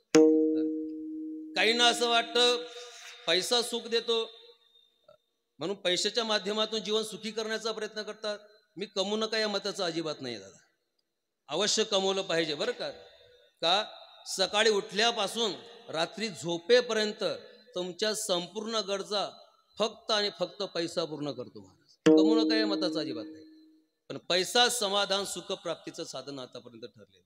काहींना असं वाटतं पैसा सुख देतो म्हणून पैशाच्या माध्यमातून जीवन सुखी करण्याचा प्रयत्न करतात. मी कमवू नका या मताचं अजिबात नाही दादा. अवश्य कमवलं पाहिजे बरं का. का? सकाळी उठल्यापासून रात्री झोपेपर्यंत तुमच्या संपूर्ण गरजा फक्त आणि फक्त पैसा पूर्ण करतो महाराज. कमवू नका या मताचं अजिबात नाही. पण पैसा समाधान सुख प्राप्तीचं साधन आतापर्यंत ठरले.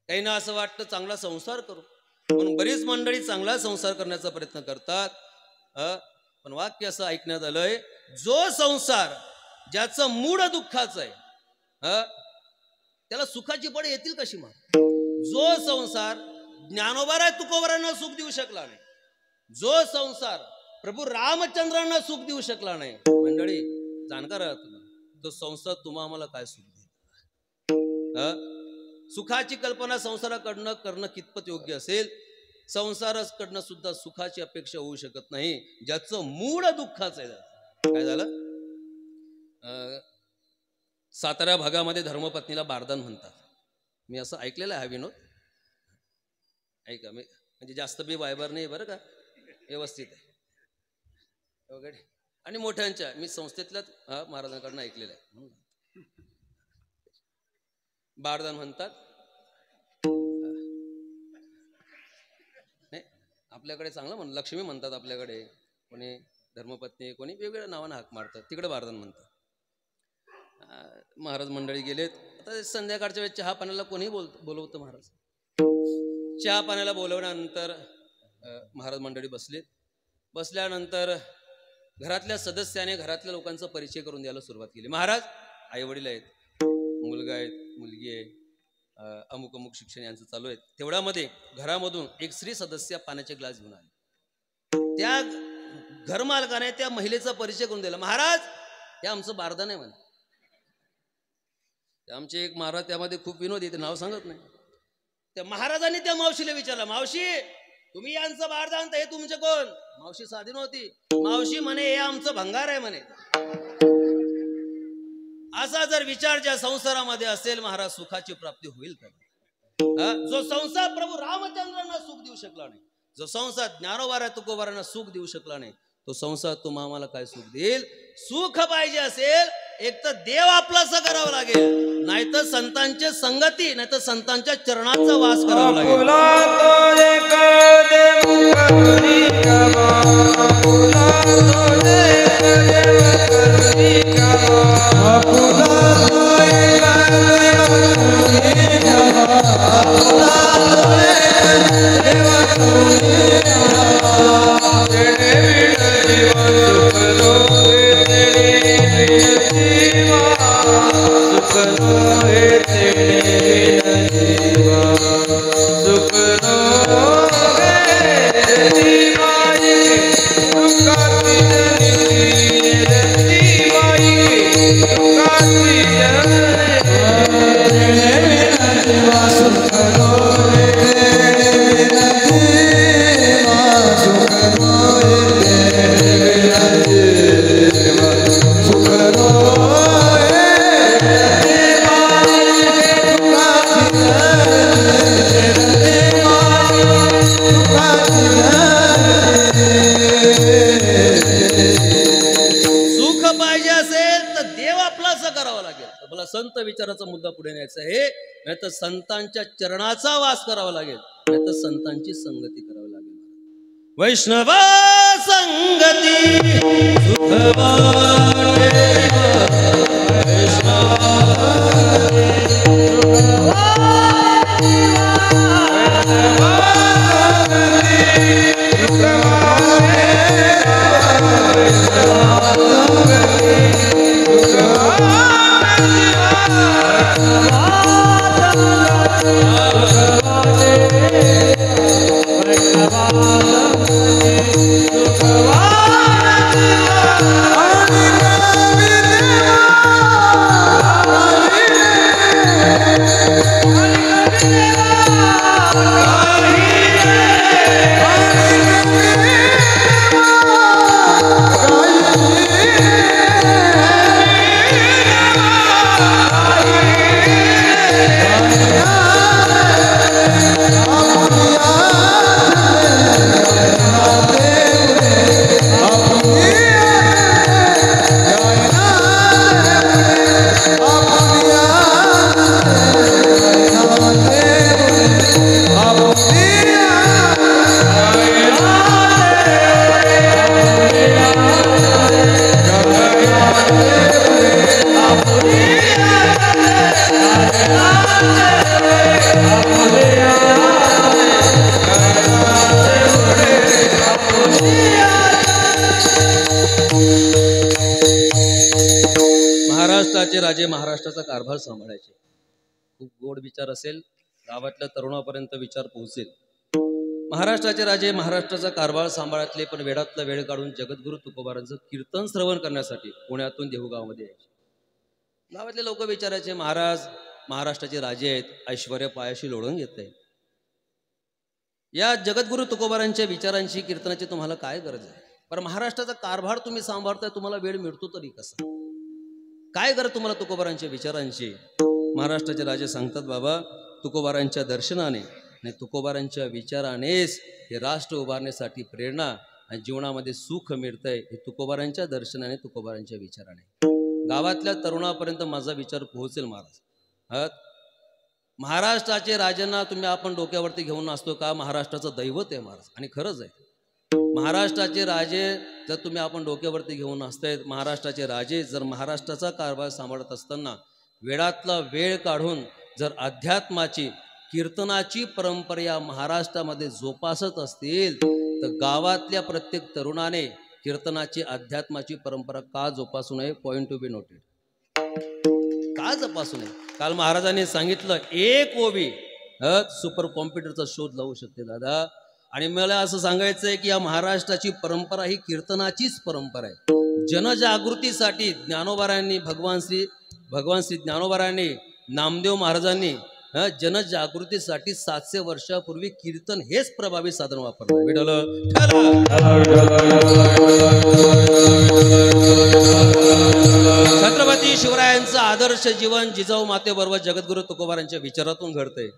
काहींना असं वाटतं चांगला संसार करू म्हणून बरीच मंडळी चांगला संसार करण्याचा प्रयत्न करतात. पण वाक्य असं ऐकण्यात आलंय, जो संसार ज्याचं मूळ दुःखाचं आहे त्याला सुखाची पड येतील कशी? मग जो संसार ज्ञानोबाराय तुकोबारांना सुख देऊ शकला नाही, जो संसार प्रभू रामचंद्रांना सुख देऊ शकला नाही, मंडळी जाणकार आहात तुम्ही, तो संसार तुम्हा आम्हाला काय सुख देईल? सुखाची कल्पना संसाराकडनं करणं कितपत योग्य असेल? संसाराकडनं सुद्धा सुखाची अपेक्षा होऊ शकत नाही ज्याचं मूळ दुःखाचं आहे. काय झालं? सातारा भागामध्ये धर्मपत्नीला बारदान म्हणतात. मी असं ऐकलेलं आहे विनोद. ऐका, मी म्हणजे जास्त बी वायबर नाही बरं का, व्यवस्थित आहे वगैरे. आणि मोठ्यांच्या मी संस्थेतल्याच महाराजांकडनं ऐकलेलं आहे. बारदान म्हणतात. नाही आपल्याकडे चांगलं म्हण लक्ष्मी म्हणतात, आपल्याकडे कोणी धर्मपत्नी, कोणी वेगवेगळ्या नावानं हाक मारतात, तिकडे बारदान म्हणतात. महाराज मंडळी गेलेत. आता संध्याकाळच्या वेळेस चहा पाण्याला कोणी बोलवतं महाराज. चहा पाण्याला बोलवल्यानंतर महाराज मंडळी बसलेत. बसल्यानंतर घरातल्या सदस्याने घरातल्या लोकांचा परिचय करून द्यायला सुरुवात केली. महाराज आई वडील आहेत, मुलगा आहेत, मुलगी आहे, अमुक अमुक शिक्षण यांचं चालू आहे. तेवढ्यामध्ये घरामधून एक स्त्री सदस्य पाण्याचे ग्लास घेऊन आले. त्या घरमालकाने त्या महिलेचा परिचय करून दिला. महाराज हे आमचं बारदान आहे म्हणे. आमचे एक महाराज त्यामध्ये खूप विनोदी, ते नाव सांगत नाही. त्या महाराजांनी त्या मावशीला विचारलं, मावशी तुम्ही यांचं बारदान तर हे तुमचे कोण? मावशी साधी नव्हती. मावशी म्हणे हे आमचं भंगार आहे म्हणे. असा जर विचार ज्या संसारामध्ये असेल महाराज, सुखाची प्राप्ती होईल का? जो संसार प्रभू रामचंद्रांना सुख देऊ शकला नाही, जो संसार ज्ञानोबाराय तुकोबारांना सुख देऊ शकला नाही, तो संसार तुम्हा आम्हाला काय सुख देईल? सुख पाहिजे असेल एक तर देव आपलासा करावं लागेल, नाहीतर संतांची संगती, नाहीतर संतांच्या चरणाचा वास करावा लागेल. सुख मला संत विचाराचा मुद्दा पुढे न्यायचा आहे, नाही तर संतांच्या चरणाचा वास करावा लागेल, नाही तर संतांची संगती करावी लागेल. वैष्णव संगती सुख वाटे, महाराष्ट्राचे राजे महाराष्ट्राचा कारभार सांभाळायचे. खूप गोड विचार असेल, गावातल्या तरुणापर्यंत विचार पोहोचेल. महाराष्ट्राचे राजे महाराष्ट्राचा कारभार सांभाळातले, पण वेळातला वेळ काढून जगद्गुरु तुकोबारांचं कीर्तन श्रवण करण्यासाठी पुण्यातून देहूगावमध्ये यायचे. गावातले लोक विचारायचे, महाराज महाराष्ट्राचे राजे आहेत, ऐश्वर्य पायाशी लोळून घेत आहे, या जगद्गुरु तुकोबारांच्या विचारांची कीर्तनाची तुम्हाला काय गरज आहे? पण महाराष्ट्राचा कारभार तुम्ही सांभाळताय, तुम्हाला वेळ मिळतो तरी कसा? काय गरज तुम्हाला तुकोबारांच्या विचारांची? महाराष्ट्राचे राजे सांगतात, बाबा तुकोबारांच्या दर्शनाने आणि तुकोबारांच्या विचारानेच हे राष्ट्र उभारण्यासाठी प्रेरणा आणि जीवनामध्ये सुख मिळतंय, हे तुकोबारांच्या दर्शनाने, तुकोबारांच्या विचाराने. गावातल्या तरुणापर्यंत माझा विचार पोहोचेल. महाराज महाराष्ट्राचे राजांना तुम्ही आपण डोक्यावरती घेऊन असतो का? महाराष्ट्राचं दैवत आहे महाराज, आणि खरंच आहे. महाराष्ट्राचे राजे जर तुम्ही आपण डोक्यावरती घेऊन असतायत, महाराष्ट्राचे राजे जर महाराष्ट्राचा कारभार सांभाळत असताना वेळातला वेळ काढून जर अध्यात्माची कीर्तनाची परंपरा या महाराष्ट्रामध्ये जोपासत असतील, तर गावातल्या प्रत्येक तरुणाने कीर्तनाची अध्यात्माची परंपरा का जोपासू नये? Point to be noted. का जोपासू नये? काल महाराजांनी सांगितलं, एक ओवी सुपर कॉम्प्युटरचा शोध लावू शकते दादा. आणि मला असं सांगायचं आहे की या महाराष्ट्राची परंपरा ही कीर्तनाचीच परंपरा आहे. जनजागृतीसाठी ज्ञानोबारांनी, भगवान श्री ज्ञानोबारांनी, नामदेव महाराजांनी जनजागृतीसाठी 700 वर्षापूर्वी कीर्तन हेच प्रभावी साधन वापरलं. छत्रपती शिवरायांचं आदर्श जीवन जिजाऊ मातेबरोबर जगद्गुरु तुकोबारांच्या विचारातून घडतंय.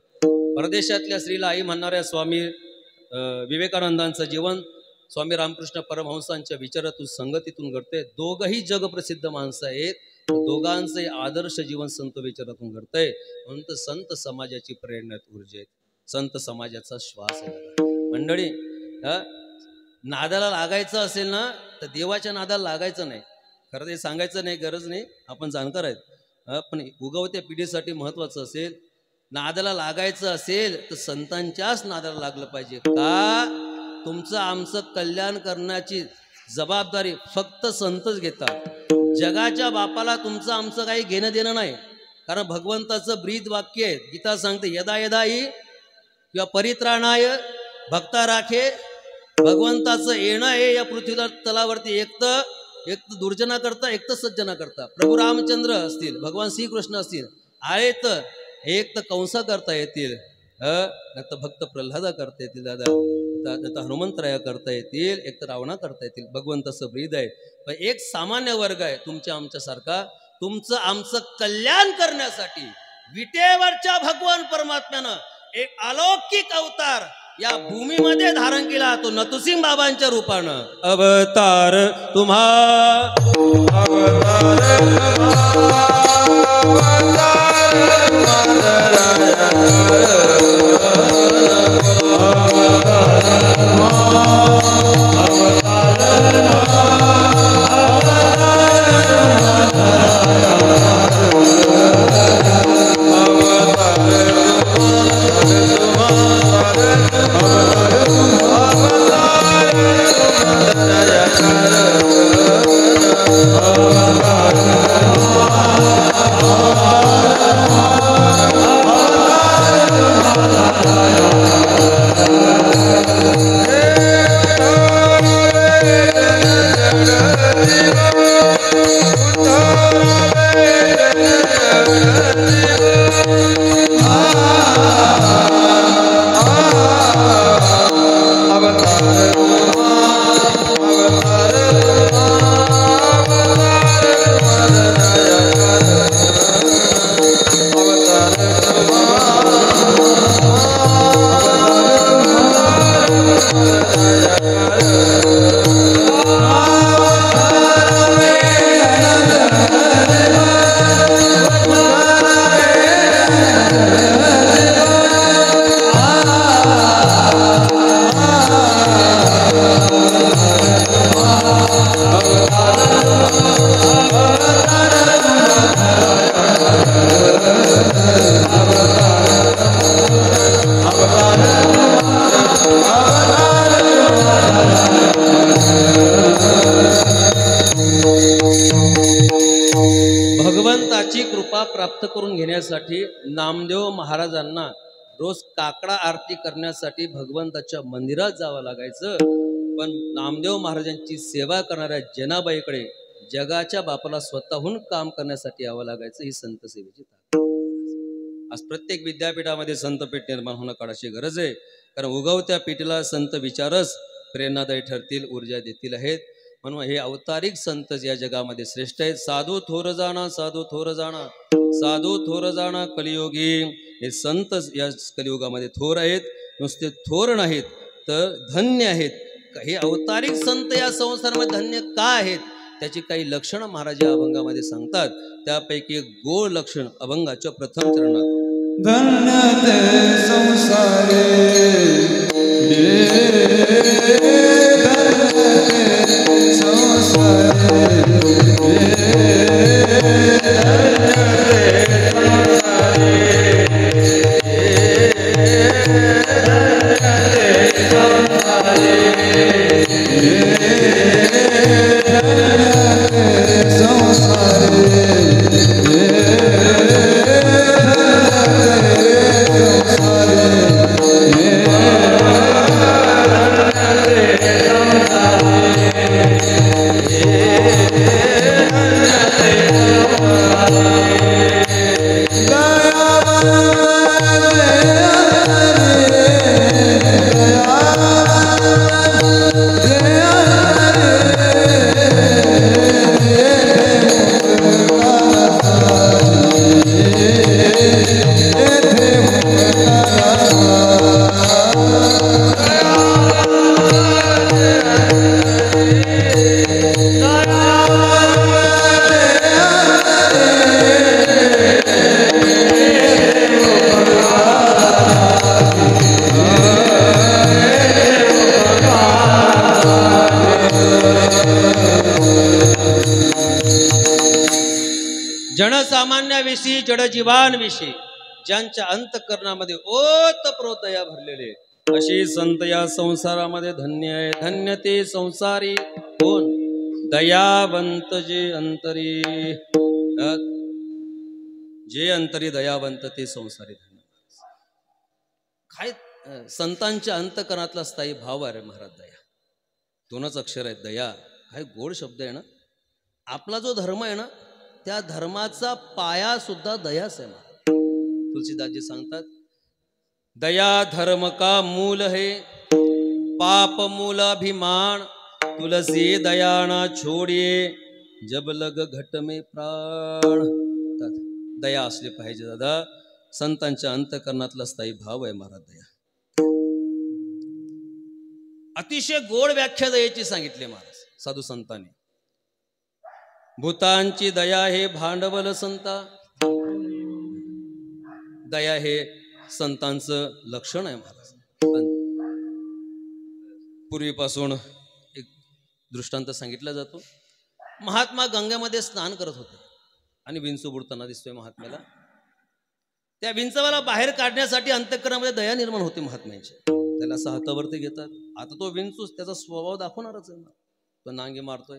परदेशातल्या स्त्रीला आई म्हणणाऱ्या स्वामी विवेकानंदांचं जीवन स्वामी रामकृष्ण परमहंसांच्या विचारातून, संगतीतून घडते. दोघही जगप्रसिद्ध माणसं आहेत, दोघांचे आदर्श जीवन संत विचारातून घडतंय. म्हणून तर संत समाजाची प्रेरणा ऊर्जा आहे, संत समाजाचा श्वास आहे. मंडळी, नादाला लागायचं असेल ना तर देवाच्या नादाला लागायचं नाही. खरं ते सांगायचं नाही, गरज नाही, आपण जाणकार आहेत. पण उगवत्या पिढीसाठी महत्वाचं असेल, नादाला लागायचं असेल तर संतांच्याच नादाला लागलं पाहिजे. का? तुमचं आमचं कल्याण करण्याची जबाबदारी फक्त संतच घेतात. जगाच्या बापाला तुमचं आमचं काही घेणं देणं नाही. कारण भगवंताचं ब्रीद वाक्य आहे, गीता सांगते, यदा यदा ही किंवा परित्राणाय भक्ता राखे. भगवंताचं येणं आहे या पृथ्वीला तलावरती एक तर दुर्जना करता, एक तर सज्जना करता. प्रभू रामचंद्र असतील, भगवान श्रीकृष्ण असतील, आहे तर एक तर कंसा करता येतील, नाही तर भक्त प्रल्हादा करता येतील दादा, नाही तर हनुमंतराया करता येतील, एक तर रावणा करता येतील. भगवंताचं ब्रीद आहे. पण एक सामान्य वर्ग आहे तुमच्या आमच्यासारखा, तुमचं आमचं कल्याण करण्यासाठी विटेवरच्या भगवान परमात्म्यानं एक अलौकिक अवतार या भूमीमध्ये धारण केला. तो नतुसिंग बाबांच्या रूपानं अवतार तुम्हा, अवतार कृपा प्राप्त करून घेण्यासाठी नामदेव महाराजांना रोज काकडा आरती करण्यासाठी भगवंताच्या मंदिरात जावं लागायचं. पण नामदेव महाराजांची सेवा करणाऱ्या जनाबाईकडे जगाच्या बापाला स्वतःहून काम करण्यासाठी यावं लागायचं. ही संत सेवेची ताकद. आज प्रत्येक विद्यापीठामध्ये संतपीठ निर्माण होणं काळाची गरज आहे. कारण उगवत्या पिढीला संत विचारच प्रेरणादायी ठरतील, ऊर्जा देतील आहेत. म्हणून हे अवतारिक संत या जगामध्ये श्रेष्ठ आहेत. साधू थोर जाणा, साधू थोर जाणा, साधू थोर जाणा कलियुगी. हे संत या कलियुगामध्ये थोर आहेत. नुसते थोर नाहीत तर धन्य आहेत. हे अवतारिक संत या संसारामध्ये धन्य का आहेत त्याची काही लक्षणं महाराज या अभंगामध्ये सांगतात. त्यापैकी एक गोड लक्षण अभंगाच्या प्रथम चरणात. धन्य ते संसारे जनसामान्याविषयी जडजीवांविषयी ज्यांच्या अंतःकरणामध्ये ओतप्रोत दया भरलेले अशी संत या संसारामध्ये धन्य आहे. धन्य ते संसारी कोण? दयावंत जे अंतरी. जे अंतरी दयावंत ते संसारी धन्य. काय संतांच्या अंतःकरणातला स्थायी भाव आहे महाराज दया. दोनच अक्षर आहेत दया. काय गोड शब्द आहे ना. आपला जो धर्म आहे ना त्या धर्माचा पाया सुद्धा दयाच आहे. तुलसीदासजी सांगतात दया धर्म का मूल है, पाप मूल अभिमान, तुलसी दयाना छोडिये, जब लग घट में प्राण. दया असली पाहिजे दादा. संतांच्या अंतःकरणातला स्थायी भाव आहे महाराज दया. अतिशय गोड व्याख्या दयेची सांगितली महाराज साधू संतांनी. भूतांची दया हे भांडवल संता. दया हे संतांचं लक्षण आहे महाराज. पूर्वीपासून एक दृष्टांत सांगितला जातो. महात्मा गंगेमध्ये स्नान करत होते आणि विंचू बुडताना दिसतोय महात्म्याला. त्या विंचवाला बाहेर काढण्यासाठी अंतःकरणामध्ये दया निर्माण होते महात्म्यांची. त्याला असं हातावरती घेतात. आता तो विंचूच त्याचा स्वभाव दाखवणारच आहे. तो नांगी मारतोय,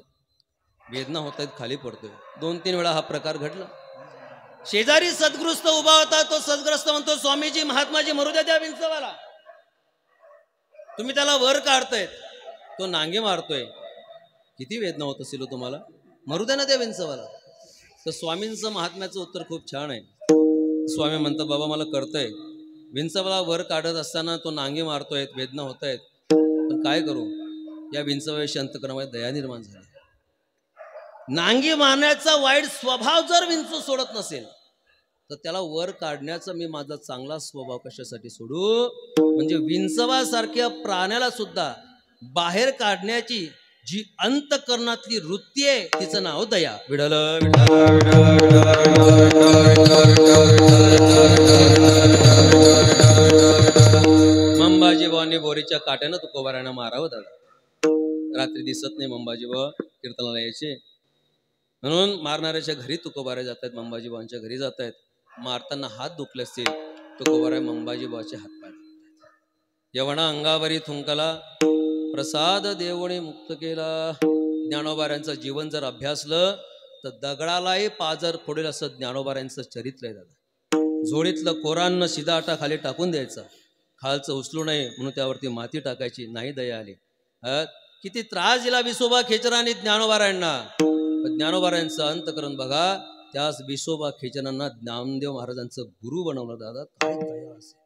वेदना होत आहेत, खाली पडतोय. 2-3 वेळा हा प्रकार घडला. शेजारी सद्गृस्त उभा होता. तो सद्ग्रस्त म्हणतो स्वामीजी महात्माजी मरू द्या त्या विंचवाला. तुम्ही त्याला वर काढतायत, तो नांगे मारतोय. किती वेदना होत असेल तुम्हाला, मरू द्या ना त्या विंचवाला. तर स्वामींचं महात्म्याचं उत्तर खूप छान आहे. स्वामी म्हणतात बाबा मला कळतंय, विंचवाला वर काढत असताना तो नांगे मारतोय, वेदना होत आहेत, पण काय करू, या विंचवाविषयी अंतःकरणामध्ये दया निर्माण झाली. नांगी मारण्याचा वाईट स्वभाव जर विंचू सोडत नसेल तर त्याला वर काढण्याचा मी माझा चांगला स्वभाव कशासाठी सोडू. म्हणजे विंचवासारख्या प्राण्याला सुद्धा बाहेर काढण्याची जी अंतःकरणातली वृत्ती आहे तिचं नाव दया. विठ्ठल मंबाजी भावांनी बोरीच्या काट्यानं तुकोबाऱ्यानं मारावं दादा. रात्री दिसत नाही मंबाजी भाऊ कीर्तनाला यायचे म्हणून मारणाऱ्याच्या घरी तुकोबाऱ्या जात आहेत. मंबाजी भावांच्या घरी जात आहेत. मारताना हात दुखले असतील, तुकोबाऱ्या मंबाजी भावाचे हात पाय. यवना अंगावरी थुंकला, प्रसाद देवणी मुक्त केला. ज्ञानोबाऱ्यांचं जीवन जर अभ्यासलं तर दगडालाही पाजर फोडेल असं ज्ञानोबारायांचं चरित्र आहे दादा. झोळीतलं कोरांना शिदाटा खाली टाकून द्यायचा, खालचं उचलू नये म्हणून त्यावरती माती टाकायची, नाही दया आली. किती त्रास दिला विसोबा खेचरांनी ज्ञानोबारायांना. ज्ञानोबारायांचं अंतकरण बघा, त्याच विसोबा खेचरांना ज्ञानदेव महाराजांचं गुरु बनवलं दादा. काय दया असेल.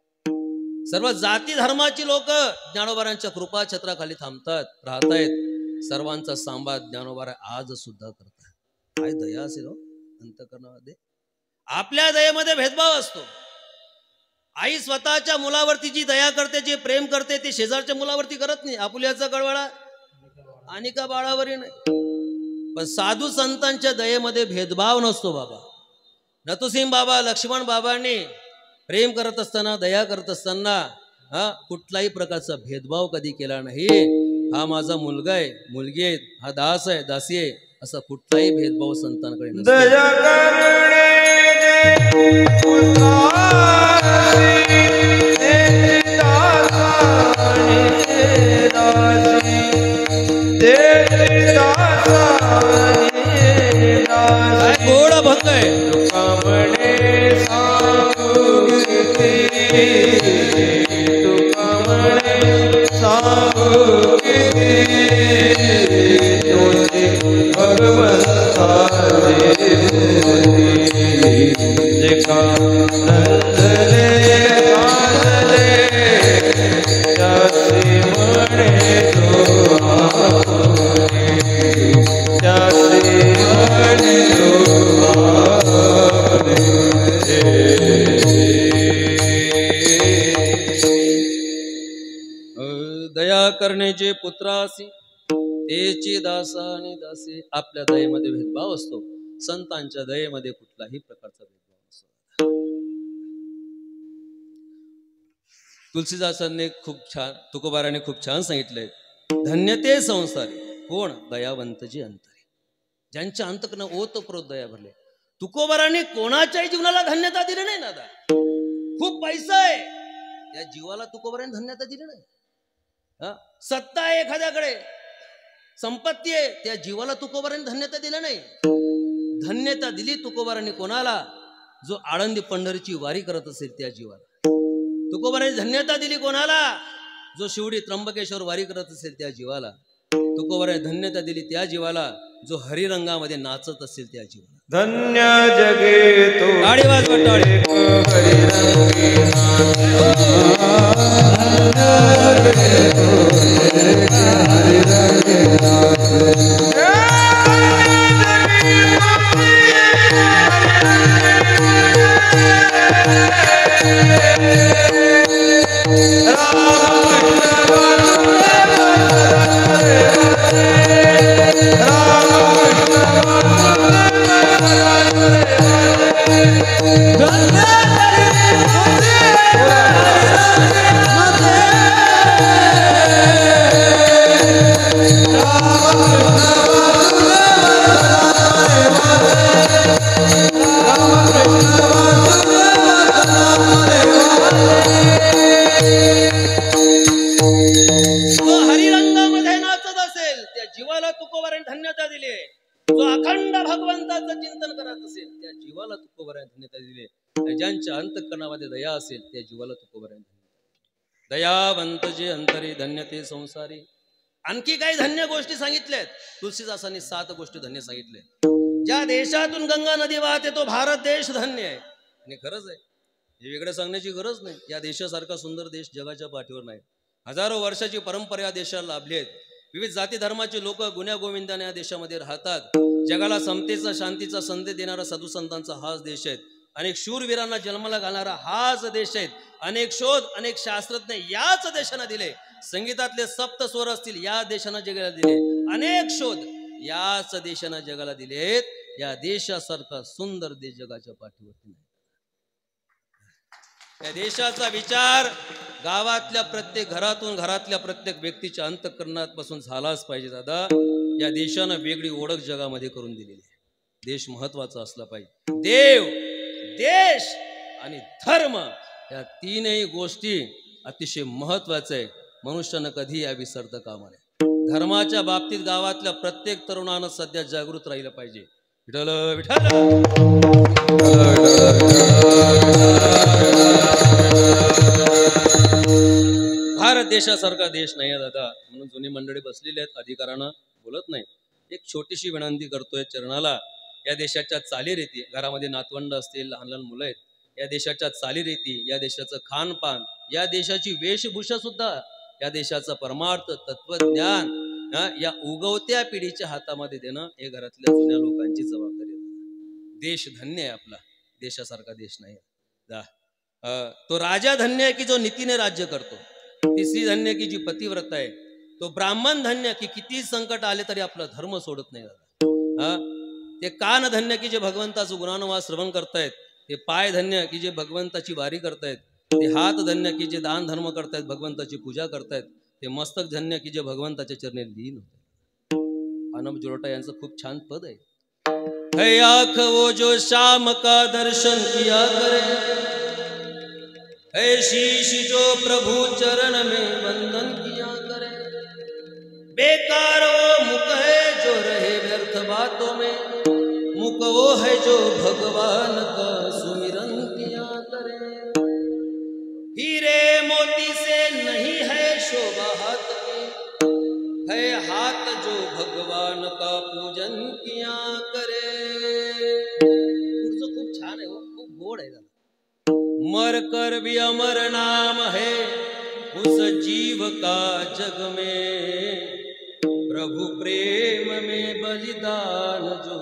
सर्व जाती धर्माची लोक ज्ञानोबारायांच्या कृपा छत्राखाली थांबतात, राहतायत. सर्वांचा सांभाळ ज्ञानोबारा आज सुद्धा करतात. काय दया असेल हो अंतकरणामध्ये. आपल्या दयेमध्ये भेदभाव असतो. आई स्वतःच्या मुलावरती जी दया करते, जे प्रेम करते, ते शेजारच्या मुलावरती करत नाही. आपुल्याचा कळवळा आणि का बाळावरी नाही. पण साधू संतांच्या दयेमध्ये भेदभाव नसतो बाबा. नतुसिंह बाबा, लक्ष्मण बाबांनी प्रेम करत असताना, दया करत असताना कुठलाही प्रकारचा भेदभाव कधी केला नाही. हा माझा मुलगा आहे, मुलगी आहे, हा दास आहे, दासी आहे, असा कुठलाही भेदभाव संतांकडे नसतो. दया करणे गोड भंग आहे. दया करण्याचे पुत्रासी तेची दासा आणि दासी. आपल्या दयेमध्ये भेदभाव असतो, संतांच्या दयेमध्ये कुठलाही प्रकारचा भेदभाव नसतो. तुलसीदासांनी खूप छान, तुकोबाराने खूप छान सांगितलंय. धन्यते संसारी कोण दयावंतजी अंतरी. ज्यांच्या अंतकरणात ओतप्रोत दया भरले. तुकोबाराने कोणाच्याही जीवनाला धन्यता दिली नाही दादा. खूप पैसा आहे, त्या जीवाला तुकोबाराने धन्यता दिली नाही. सत्ता आहे एखाद्याकडे, संपत्ती आहे, त्या जीवाला तुकोबाराने धन्यता दिली नाही. धन्यता दिली तुकोबारांनी कोणाला? जो आळंदी पंढरीची वारी करत असेल त्या जीवाला. तुकोबारांनी धन्यता दिली कोणाला? जो शिवडी त्र्यंबकेश्वर वारी करत असेल त्या जीवाला. तुकोबारांनी धन्यता दिली त्या जीवाला जो हरिरंगामध्ये नाचत असेल त्या जीवाला. धन्य जगे तो टाळी वाजवा, टाळी. ज्यांच्या अंतःकरणामध्ये दया असेल त्या जीवाला तुकोबारांनी दयावंत जे अंतरी धन्यते संसारी. आणखी काही धन्य गोष्टी सांगितल्यात तुलसीदासांनी. 7 गोष्टी धन्य सांगितल्या. ज्या देशातून गंगा नदी वाहते तो भारत देश धन्य आहे. आणि खरंच आहे, हे वेगळं सांगण्याची गरज नाही. या देशासारखा सुंदर देश जगाच्या पाठीवर नाही. हजारो वर्षाची परंपरा या देशाला लाभली आहेत. विविध जाती धर्माचे लोक गुण्या गोविंदाने या देशामध्ये राहतात. जगाला समतेचा, शांतीचा संदेश देणारा साधू संतांचा हाच देश आहे. अनेक शूरवीरांना जन्माला घालणारा हाच देश आहे. अनेक शोध, अनेक शास्त्रज्ञ याच देशाने दिले. संगीतातले 7 स्वर असतील या देशानं जगाला दिले. अनेक शोध याच देशानं जगाला दिलेत. या देशासारखा सुंदर देश जगाच्या पाठीवरती नाही. या देशाचा विचार गावातल्या प्रत्येक घरातून, घरातल्या प्रत्येक व्यक्तीच्या अंतःकरणात पासून झालाच पाहिजे दादा. या देशानं वेगळी ओळख जगामध्ये करून दिलेली आहे. देश महत्वाचा असला पाहिजे. देव, देश आणि धर्म या 3ही गोष्टी अतिशय महत्वाच्या आहे. मनुष्यानं कधी या विसरता कामा नये. धर्माच्या बाबतीत गावातल्या प्रत्येक तरुणानं सध्या जागृत राहिलं पाहिजे. विठ्ठल विठ्ठल. भारत देशासारखा देश नाही आहे दादा, म्हणून जुनी मंडळी बसलेली आहेत, अधिकारानं बोलत नाही. एक छोटीशी विनंती करतोय चरणाला. या देशाच्या चालीरीती, घरामध्ये नातवंड असतील, लहान लहान मुलं आहेत, या देशाच्या चालीरीती, या देशाचं खानपान, या देशाची वेशभूषा सुद्धा, या देशाचं परमार्थ तत्वज्ञान या उगवत्या पिढीच्या हातामध्ये देणं हे घरातल्या जुन्या लोकांची जबाबदारी आहे. देश धन्य आहे आपला, देशासारखा देश नाही. तो राजा धन्य आहे की जो नीतीने राज्य करतो. तिसरी धन्य की जी पतिव्रता आहे. तो ब्राह्मण धन्य की किती संकट आले तरी आपला धर्म सोडत नाही दादा. ते कान धन्य की जे भगवंताचं गुणानुवाद श्रवण करतायत. ते पाय धन्य की जे भगवंताची वारी करतायत. ते हात धन्य की जे दान धर्म करतायत, भगवंताची पूजा करतायत. ते मस्तक धन्य की जे भगवंताच्या चरणी लीन होते. आनंद जोरटा यांचं खूप छान पद आहे. है आँख वो जो शाम का दर्शन किया करे, है शीश जो प्रभु चरण में वंदन किया करे, बेकार वो मुख है जो रहे व्यर्थ बातों में, मुख वो है जो भगवान का सुमिरन किया करे. हीरे मोती से नहीं है शोभा हाथ की, है हाथ जो भगवान का पूजन किया करे. खूप छान आहे, खूप गोड आहे. मर कर भी अमर नाम है उस जीव का जग में, प्रभु प्रेम में बलिदान जो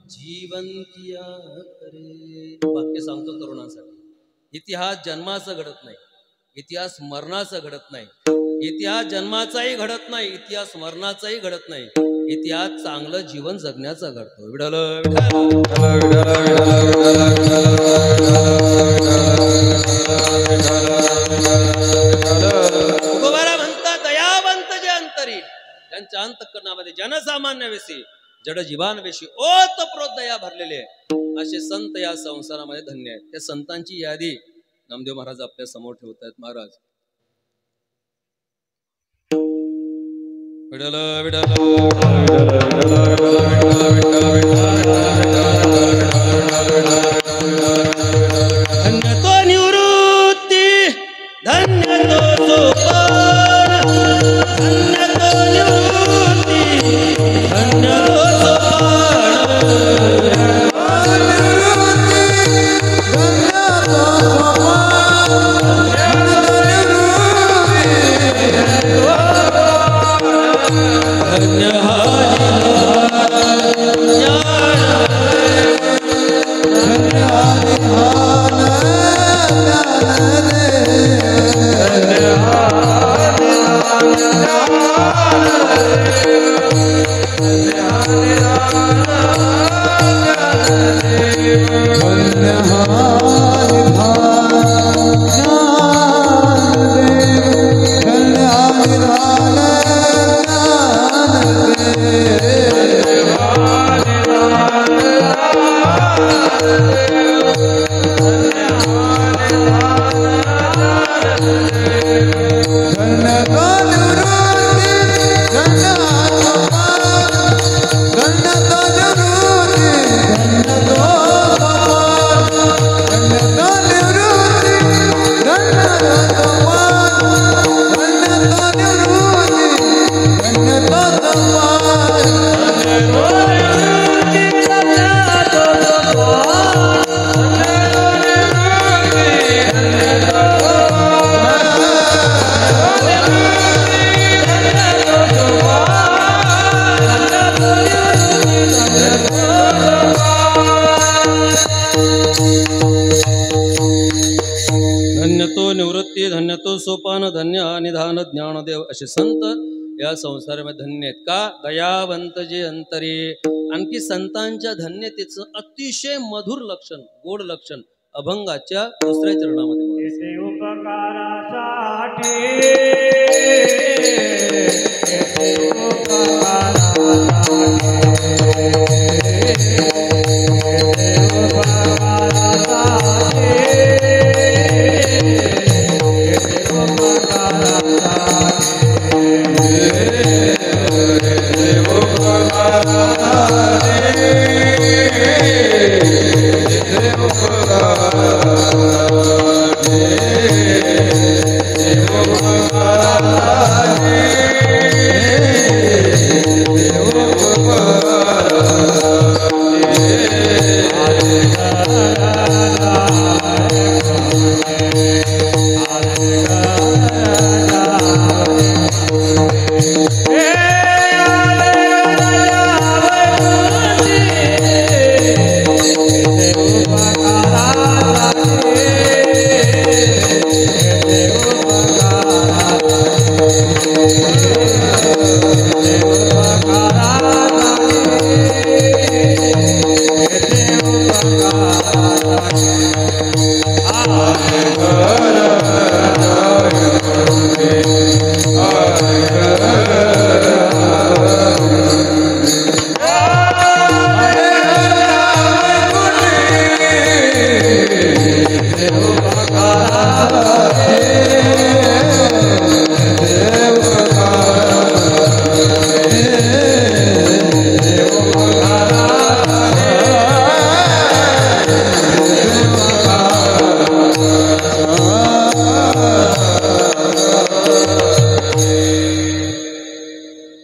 जीवन किया करे. वाक्य सांगतो तरुणांसाठी. इतिहास जन्माचा घडत नाही, इतिहास मरणाचा घडत नाही, इतिहास जन्माचाही घडत नाही, इतिहास मरणाचाही घडत नाही. इतिहास चांगलं जीवन जगण्याचा घडतो. विठ्ठल तुकोबारा म्हणतात, दयावंत जे अंतरी, त्यांच्या अंतःकरणामध्ये जनसामान्याविषयी जड जीवांविषयी ओतप्रोत दया भरलेले असे संत या संसारामध्ये धन्य आहेत. त्या संतांची यादी नामदेव महाराज आपल्या समोर ठेवतात. महाराज विठ्ठल धन्य तो निवृत्ती, धन्य तो सोपान, धन्य तो निवृत्ती, धन्य तो धन्य तो सोपान, धन्य निधान ज्ञानदेव असे संत या संसारामध्ये धन्य आहेत. का? दयावंत जे अंतरे. आणखी संतांच्या धन्यतेचं अतिशय मधुर लक्षण, गोड लक्षण अभंगाच्या दुसऱ्या चरणामध्ये Hare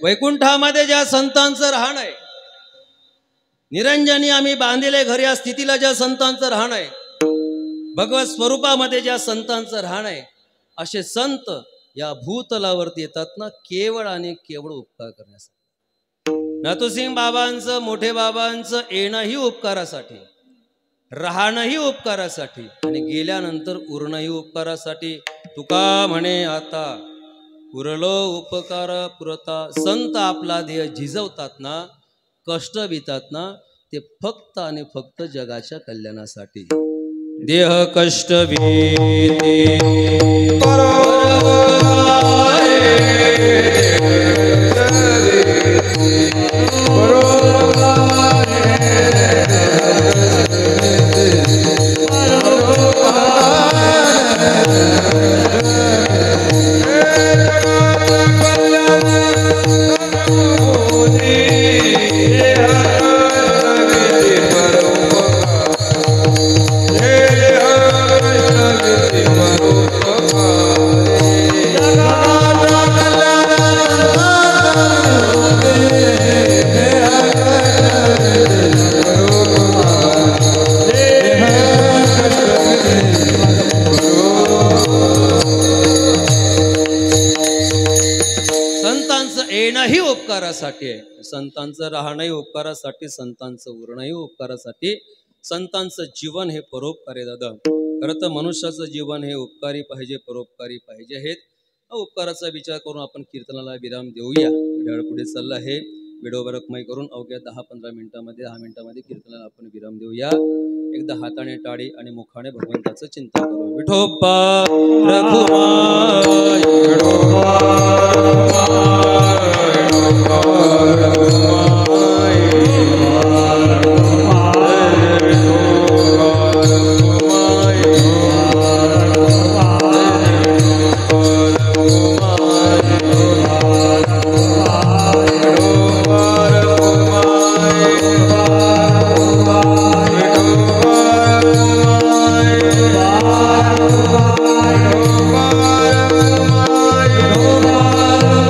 वैकुंठामध्ये ज्या संतांचं राहण आहे, निरंजनी आम्ही बांधिले घर या स्थितीला ज्या संतांचं राहण आहे, भगवत स्वरूपामध्ये ज्या संतांचं राहण आहे, असे संत या भूतलावरती येतात ना केवळ आणि केवळ उपकार करण्यासाठी. नाथूसिंग बाबांचं, मोठे बाबांचं येणंही उपकारासाठी, राहणंही उपकारासाठी आणि गेल्यानंतर उरणंही उपकारासाठी. तुका म्हणे आता पुरलो उपकार पुरता. संत आपला देह झिजवतात ना, कष्ट वितात ना, ते फक्त आणि फक्त जगाच्या कल्याणासाठी. देह कष्ट भीती येणंही उपकारासाठी आहे, संतांचं राहणंही उपकारासाठी, संतांचं उरणंही उपकारासाठी. संतांचं जीवन हे परोपकारी आहे दादा. खरं तर मनुष्याचं जीवन हे उपकारी पाहिजे, परोपकारी पाहिजे. हे उपकाराचा विचार करून आपण कीर्तनाला विराम देऊया. घड्याळ पुढे चाललं आहे. व्हिडिओ रखमाई करून अवघ्या 10-15 मिनिटांमध्ये 10 मिनिटांमध्ये कीर्तनाला आपण विराम देऊया. एकदा हाताने टाळी आणि मुखाने भगवंताचं चिंतन करू. विठोबा रघुमाई, विठोबा Bye.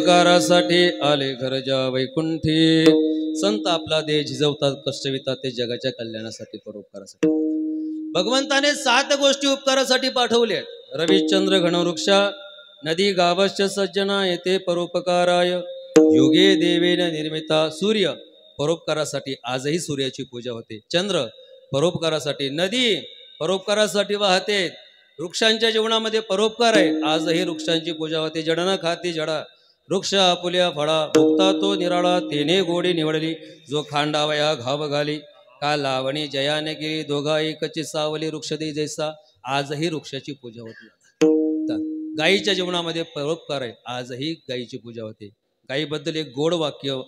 परोपकारासाठी आले घरजा वैकुंठी. संत आपला देह झिजवतात, कष्टवितात ते जगाच्या कल्याणासाठी, परोपकारासाठी. भगवंताने 7 गोष्टी उपकारासाठी पाठवल्या. रविचंद्र घनवृक्षा, नदी गावश्च सज्जना येते परोपकाराय. युगे देवेन निर्मिता. सूर्य परोपकारासाठी, आजही सूर्याची पूजा होते. चंद्र परोपकारासाठी, नदी परोपकारासाठी वाहते. वृक्षांच्या जीवनामध्ये परोपकार आहे, आजही वृक्षांची पूजा होते. जडन खाती जडा, वृक्ष आपुल्या फळा, भुक्ता तो निराळा, तेने गोडी निवडली. जो खांडावया घाव घाली, का लावणी जयाने गेली. दोघा एकची सावली, वृक्ष दे जैसा. आजही वृक्षाची पूजा होते. गायीच्या जीवनामध्ये परोपकार आहे, आजही गायीची पूजा होते. गायीबद्दल एक गोड वाक्य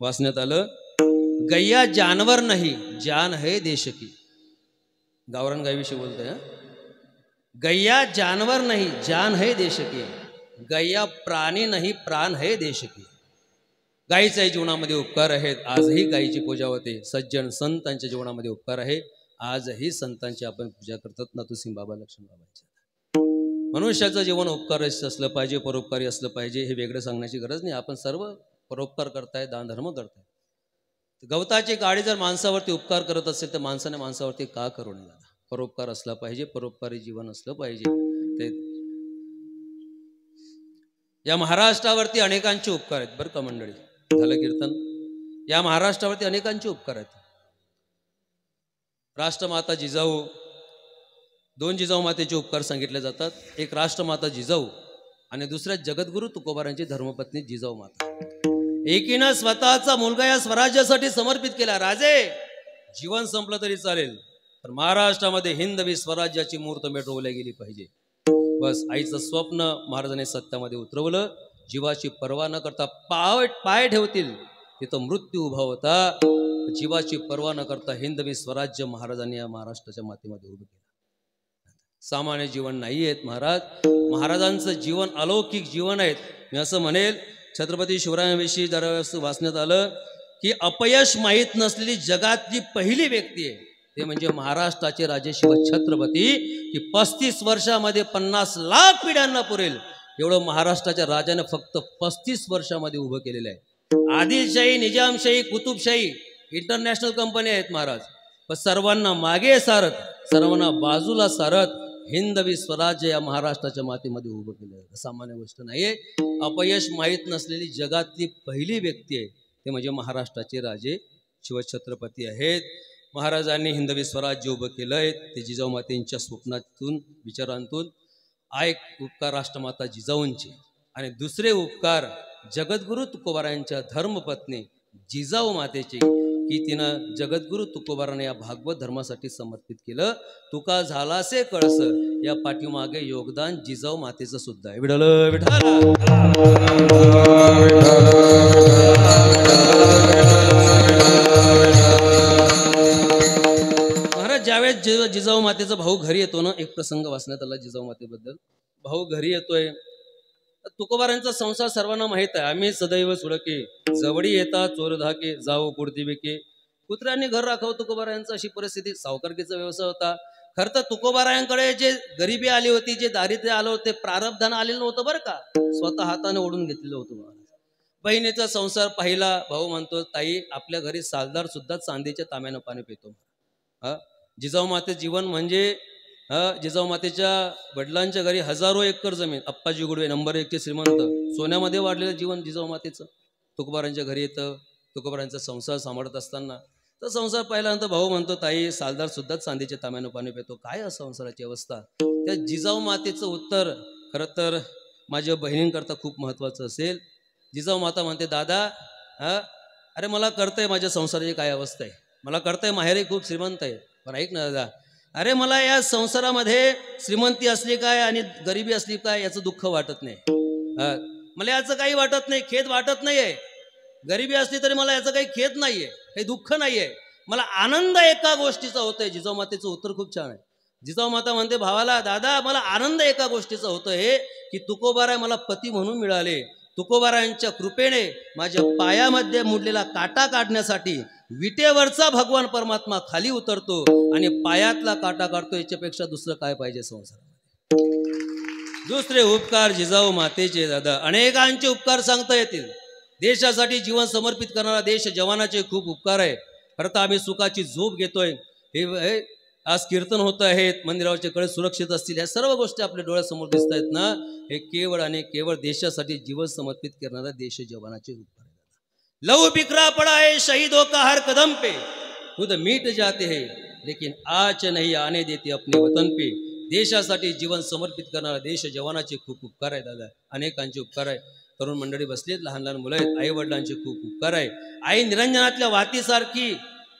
वाचण्यात आलं. गैया जानवर नाही, जान है देश की. गावरान गायीविषयी बोलतोय. गैया जानवर नहीं, जान है देश की. गैया प्राणी नाही, प्राण है देश की. गायीच्या जीवनामध्ये उपकार आहेत, आजही गायीची पूजा होते. सज्जन संतांच्या जीवनामध्ये उपकार आहे, आजही संतांची आपण पूजा करतात. नाथूसिंग बाबा, लक्ष्मण बाबांच्या. मनुष्याचं जीवन उपकारी असलं पाहिजे, परोपकारी असलं पाहिजे, हे वेगळं सांगण्याची गरज नाही. आपण सर्व परोपकार करताय, दान धर्म करताय. गवताची गाडी जर माणसावरती उपकार करत असेल तर माणसाने माणसावरती का करू नये? परोपकार असला पाहिजे, परोपकारी जीवन असलं पाहिजे. ते या महाराष्ट्रावरती अनेकांचे उपकार आहेत बरं का मंडळी. झालं कीर्तन. या महाराष्ट्रावरती अनेकांचे उपकार आहेत. राष्ट्रमाता जिजाऊ, 2 जिजाऊ मातेचे उपकार सांगितले जातात. एक राष्ट्रमाता जिजाऊ आणि दुसऱ्या जगद्गुरु तुकोबारांची धर्मपत्नी जिजाऊ माता. एकीनं स्वतःचा मुलगा या स्वराज्यासाठी समर्पित केला. राजे, जीवन संपलं तरी चालेल, पण महाराष्ट्रामध्ये हिंदवी स्वराज्याची मूर्त पेटवली गेली पाहिजे. बस आईचं स्वप्न महाराजांनी सत्यामध्ये उतरवलं. जीवाची पर्वा न करता पाय ठेवतील तिथं मृत्यू उभा होता. जीवाची पर्वा न करता हिंदवी स्वराज्य महाराजांनी या महाराष्ट्राच्या मातीमध्ये उभं केलं. सामान्य जीवन नाही आहेत महाराज. महाराजांचं जीवन अलौकिक जीवन आहेत. मी असं म्हणेल, छत्रपती शिवरायांविषयी जरा वाचण्यात आलं की अपयश माहीत नसलेली जगातली पहिली व्यक्ती आहे ते म्हणजे महाराष्ट्राचे राजे शिवछत्रपती, की 35 वर्षामध्ये 50 लाख पिढ्यांना पुरेल एवढं महाराष्ट्राच्या राजाने फक्त 35 वर्षामध्ये उभं केलेलं आहे. आदिलशाही, निजामशाही, कुतुबशाही इंटरनॅशनल कंपनी आहेत महाराज, पण सर्वांना मागे सारत, सर्वांना बाजूला सारत हिंदवी स्वराज्य या महाराष्ट्राच्या मातीमध्ये उभं केलं आहे. सामान्य गोष्ट नाहीये. अपयश माहीत नसलेली जगातली पहिली व्यक्ती आहे ते म्हणजे महाराष्ट्राचे राजे शिवछत्रपती आहेत. महाराजांनी हिंदवी स्वराज्य उभं केलं आहे. ते जिजाऊ मातेंच्या स्वप्नातून, विचारांतून. एक उपकार राष्ट्रमाता जिजाऊंचे आणि दुसरे उपकार जगद्गुरु तुकोबारायांच्या धर्मपत्नी जिजाऊ मातेचे, की तिनं जगद्गुरु तुकोबारांना या भागवत धर्मासाठी समर्पित केलं. तुका झालासे कळस या पाठीमागे योगदान जिजाऊ मातेचं सुद्धा आहे. विठ्ठल विठ्ठल. महाराज ज्यावेळेस जिजाऊ मातेचा भाऊ घरी येतो ना, एक प्रसंग वाचण्यात आला जिजाऊ मातेबद्दल. भाऊ घरी येतोय, तुकोबारांचा संसार सर्वांना माहित आहे. आम्ही सदैव सुडके जवळी येता चोर धाके, जाऊ पुढती बेके. कुत्र्यांनी घर राखावं तुकोबारायांचं, अशी परिस्थिती. सावकारकीचा व्यवसाय होता. खरं तर तुकोबारायांकडे जे गरिबी आली होती, जे दारिद्र्य आलं होते, प्रारब्धान आलेलं नव्हतं बरं का, स्वतः हाताने ओढून घेतलेलं होतं. बहिणीचा संसार पाहिला. भाऊ म्हणतो, ताई आपल्या घरी सालदार सुद्धा चांदीच्या तांब्यानं पाणी पितो. जिजाऊ माते जीवन म्हणजे जिजाऊ मातेच्या वडिलांच्या घरी हजारो एकर जमीन. अप्पाजी गुडवे नंबर 1 चे श्रीमंत, सोन्यामध्ये वाढलेलं जीवन जिजाऊ मातेचं. तुकोबारांच्या घरी येतं. तुकोबारांचा संसार सांभाळत असताना तर संसार पाहिल्यानंतर भाऊ म्हणतो, ताई सालदार सुद्धा चांदीच्या तांब्यानं पाणी पितो, काय संसाराची अवस्था. त्या जिजाऊ मातेचं उत्तर खरं तर माझ्या बहिणींकरता खूप महत्त्वाचं असेल. जिजाऊ माता म्हणते, दादा अरे मला कळतंय माझ्या संसाराची काय अवस्था आहे, मला कळतंय माहेरी खूप श्रीमंत आहे, पण ऐक ना दादा, अरे मला या संसारामध्ये श्रीमंती असली काय आणि गरिबी असली काय याचं दुःख वाटत नाही. मला याचं काही वाटत नाही, खेद वाटत नाहीये. गरिबी असली तरी मला याचं काही खेद नाहीये, हे दुःख नाहीये. मला आनंद एका गोष्टीचा होतोय. जिजाऊ मातेचं उत्तर खूप छान आहे. जिजाऊ माता म्हणते भावाला, दादा मला आनंद एका गोष्टीचा होतोय, हे की तुकोबाराय मला पती म्हणून मिळाले. तुकोबारायांच्या कृपेने माझ्या पायामध्ये मुडलेला काटा काढण्यासाठी विटेवरचा भगवान परमात्मा खाली उतरतो आणि पायातला काटा काढतो. याच्यापेक्षा दुसरं काय पाहिजे संसारामध्ये? दुसरे उपकार जिजाऊ मातेचे दादा, अनेकांचे उपकार सांगता येतील. देशासाठी जीवन समर्पित करणारा देश जवानाचे खूप उपकार आहे. खरं तर आम्ही सुखाची झोप घेतोय. हे आज कीर्तन होत आहेत, मंदिरावरचे कळे सुरक्षित असतील, ह्या सर्व गोष्टी आपल्या डोळ्यासमोर दिसत आहेत ना. हे केवळ आणि केवळ देशासाठी जीवन समर्पित करणारा देश जवानाचे उपकार आहे. लहू बिखरा पड़ा है शहीदों का हर कदम पे, खुद मिट जाते हैं लेकिन आच नहीं आने देते अपने वतन पे. देशासाठी जीवन समर्पित करणारा देश जवानाचे खूप उपकार आहे दादा, अनेकांचे उपकार आहे. तरुण मंडळी बसलीत, लहान लहान मुलं आहेत, आई वडिलांचे खूप उपकार आहे. आई निरंजनातल्या वातीसारखी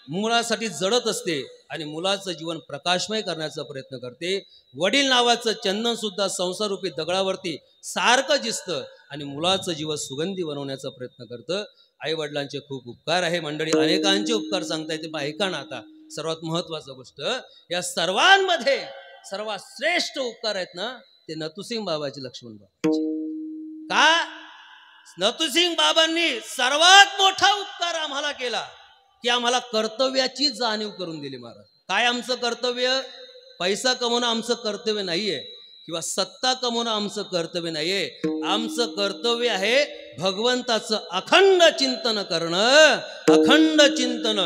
मुलासाठी जडत असते आणि मुलाचं जीवन प्रकाशमय करण्याचा प्रयत्न करते. वडील नावाचं चंदन सुद्धा संसाररूपी दगडावरती सारखं दिसतं आणि मुलाचं जीवन सुगंधी बनवण्याचा प्रयत्न करतं. आई वडिलांचे खूप उपकार आहे. मंडळी अनेकांचे उपकार सांगता येते, पण ऐका ना आता सर्वात महत्वाची गोष्ट, या सर्वांमध्ये सर्वात श्रेष्ठ उपकार आहेत ना, ते नथुसिंग बाबाचे, लक्ष्मण बाबाचे. का? नथुसिंग बाबांनी सर्वात मोठा उपकार आम्हाला केला की आम्हाला कर्तव्याची जाणीव करून दिली. महाराज, काय आमचं कर्तव्य? पैसा कमवणं आमचं कर्तव्य नाहीये किंवा सत्ता कमवणं आमचं कर्तव्य नाहीये. आमचं कर्तव्य आहे भगवंताचं अखंड चिंतन करणं. अखंड चिंतन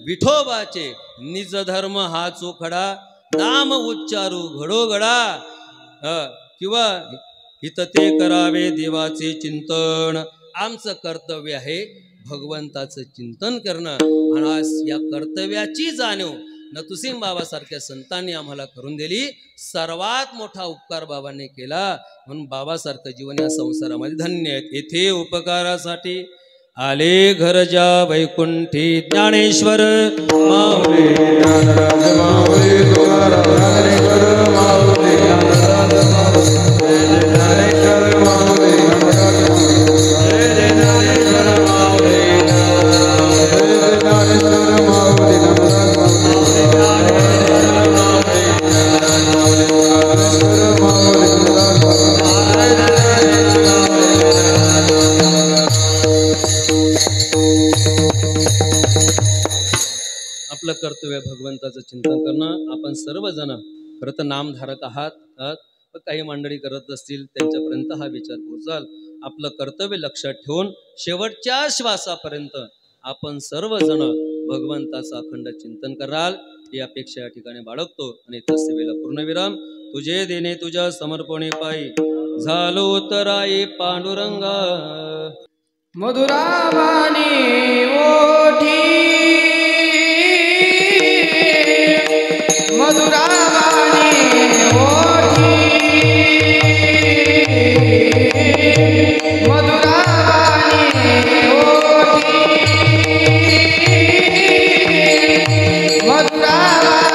विठोबाचे निज धर्म हा चोखडा, नाम उच्चारू घडोघडा, किंवा हित ते करावे देवाचे चिंतन. आमचं कर्तव्य आहे भगवंताचं चिंतन करणं. आणि आज या कर्तव्याची जाणीव नथुसिंग बाबासारख्या संतांनी आम्हाला करून दिली. सर्वात मोठा उपकार बाबांनी केला, म्हणून बाबासारखं जीवन या संसारामध्ये धन्य आहे. येथे उपकारासाठी आले घरजा वैकुंठी ज्ञानेश्वर माऊली, ज्ञानराज माऊली, तुकाराम ज्ञानेश्वर माऊली, ज्ञानराज माऊली, ज्ञानेश्वर माऊली, ज्ञानेश्वर माऊली, ज्ञानेश्वर माऊली, आपलं कर्तव्य भगवंताचं चिंतन करणं. आपण सर्वजण खरं तर नामधारक आहात, काही मंडळी करत असतील त्यांच्यापर्यंत हा विचार पोहोचाल. आपलं कर्तव्य लक्षात ठेवून शेवटच्या श्वासापर्यंत आपण सर्वजण भगवंताचं अखंड चिंतन कराल ही अपेक्षा या ठिकाणी बाळगतो. आणि त्या सेवेला पूर्णविराम. तुझे देणे तुझ्या समर्पणे पायी झालो तराई पांडुरंगा. मधुरावाणी ओठी, मधुरावाणी ओठी, मधुरावाणी ओठी, मधुरावाणी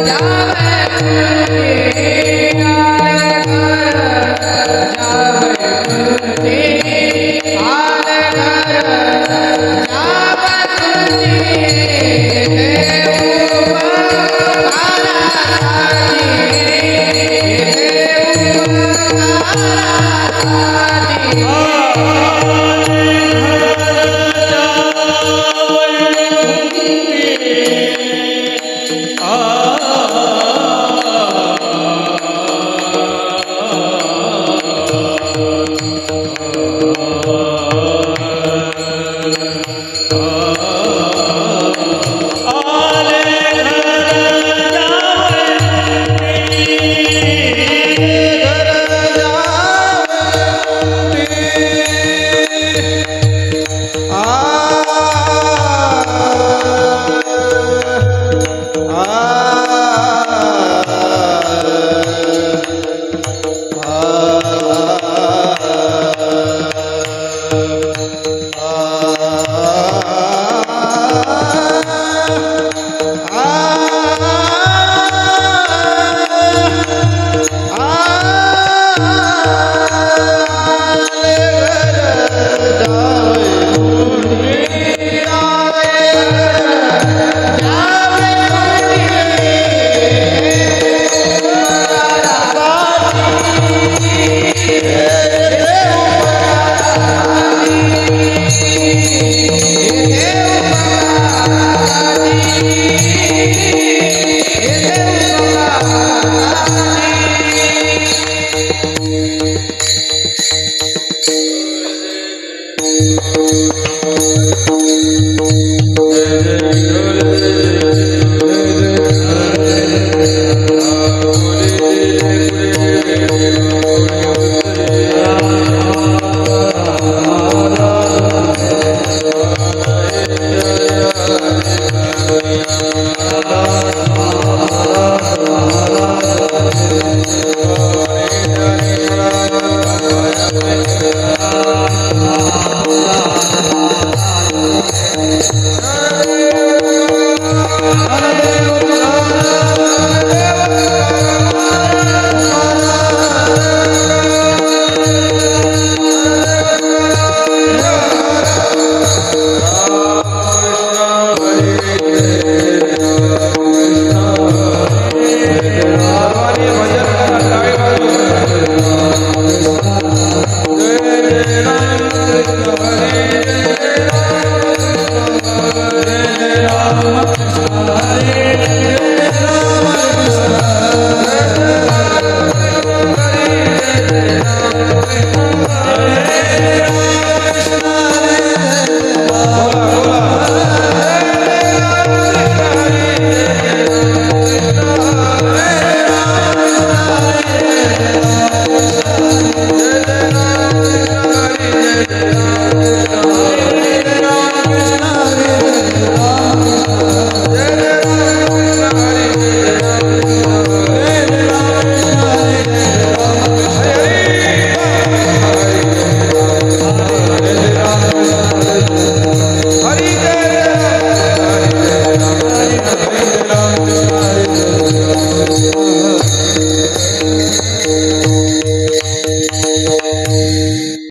जा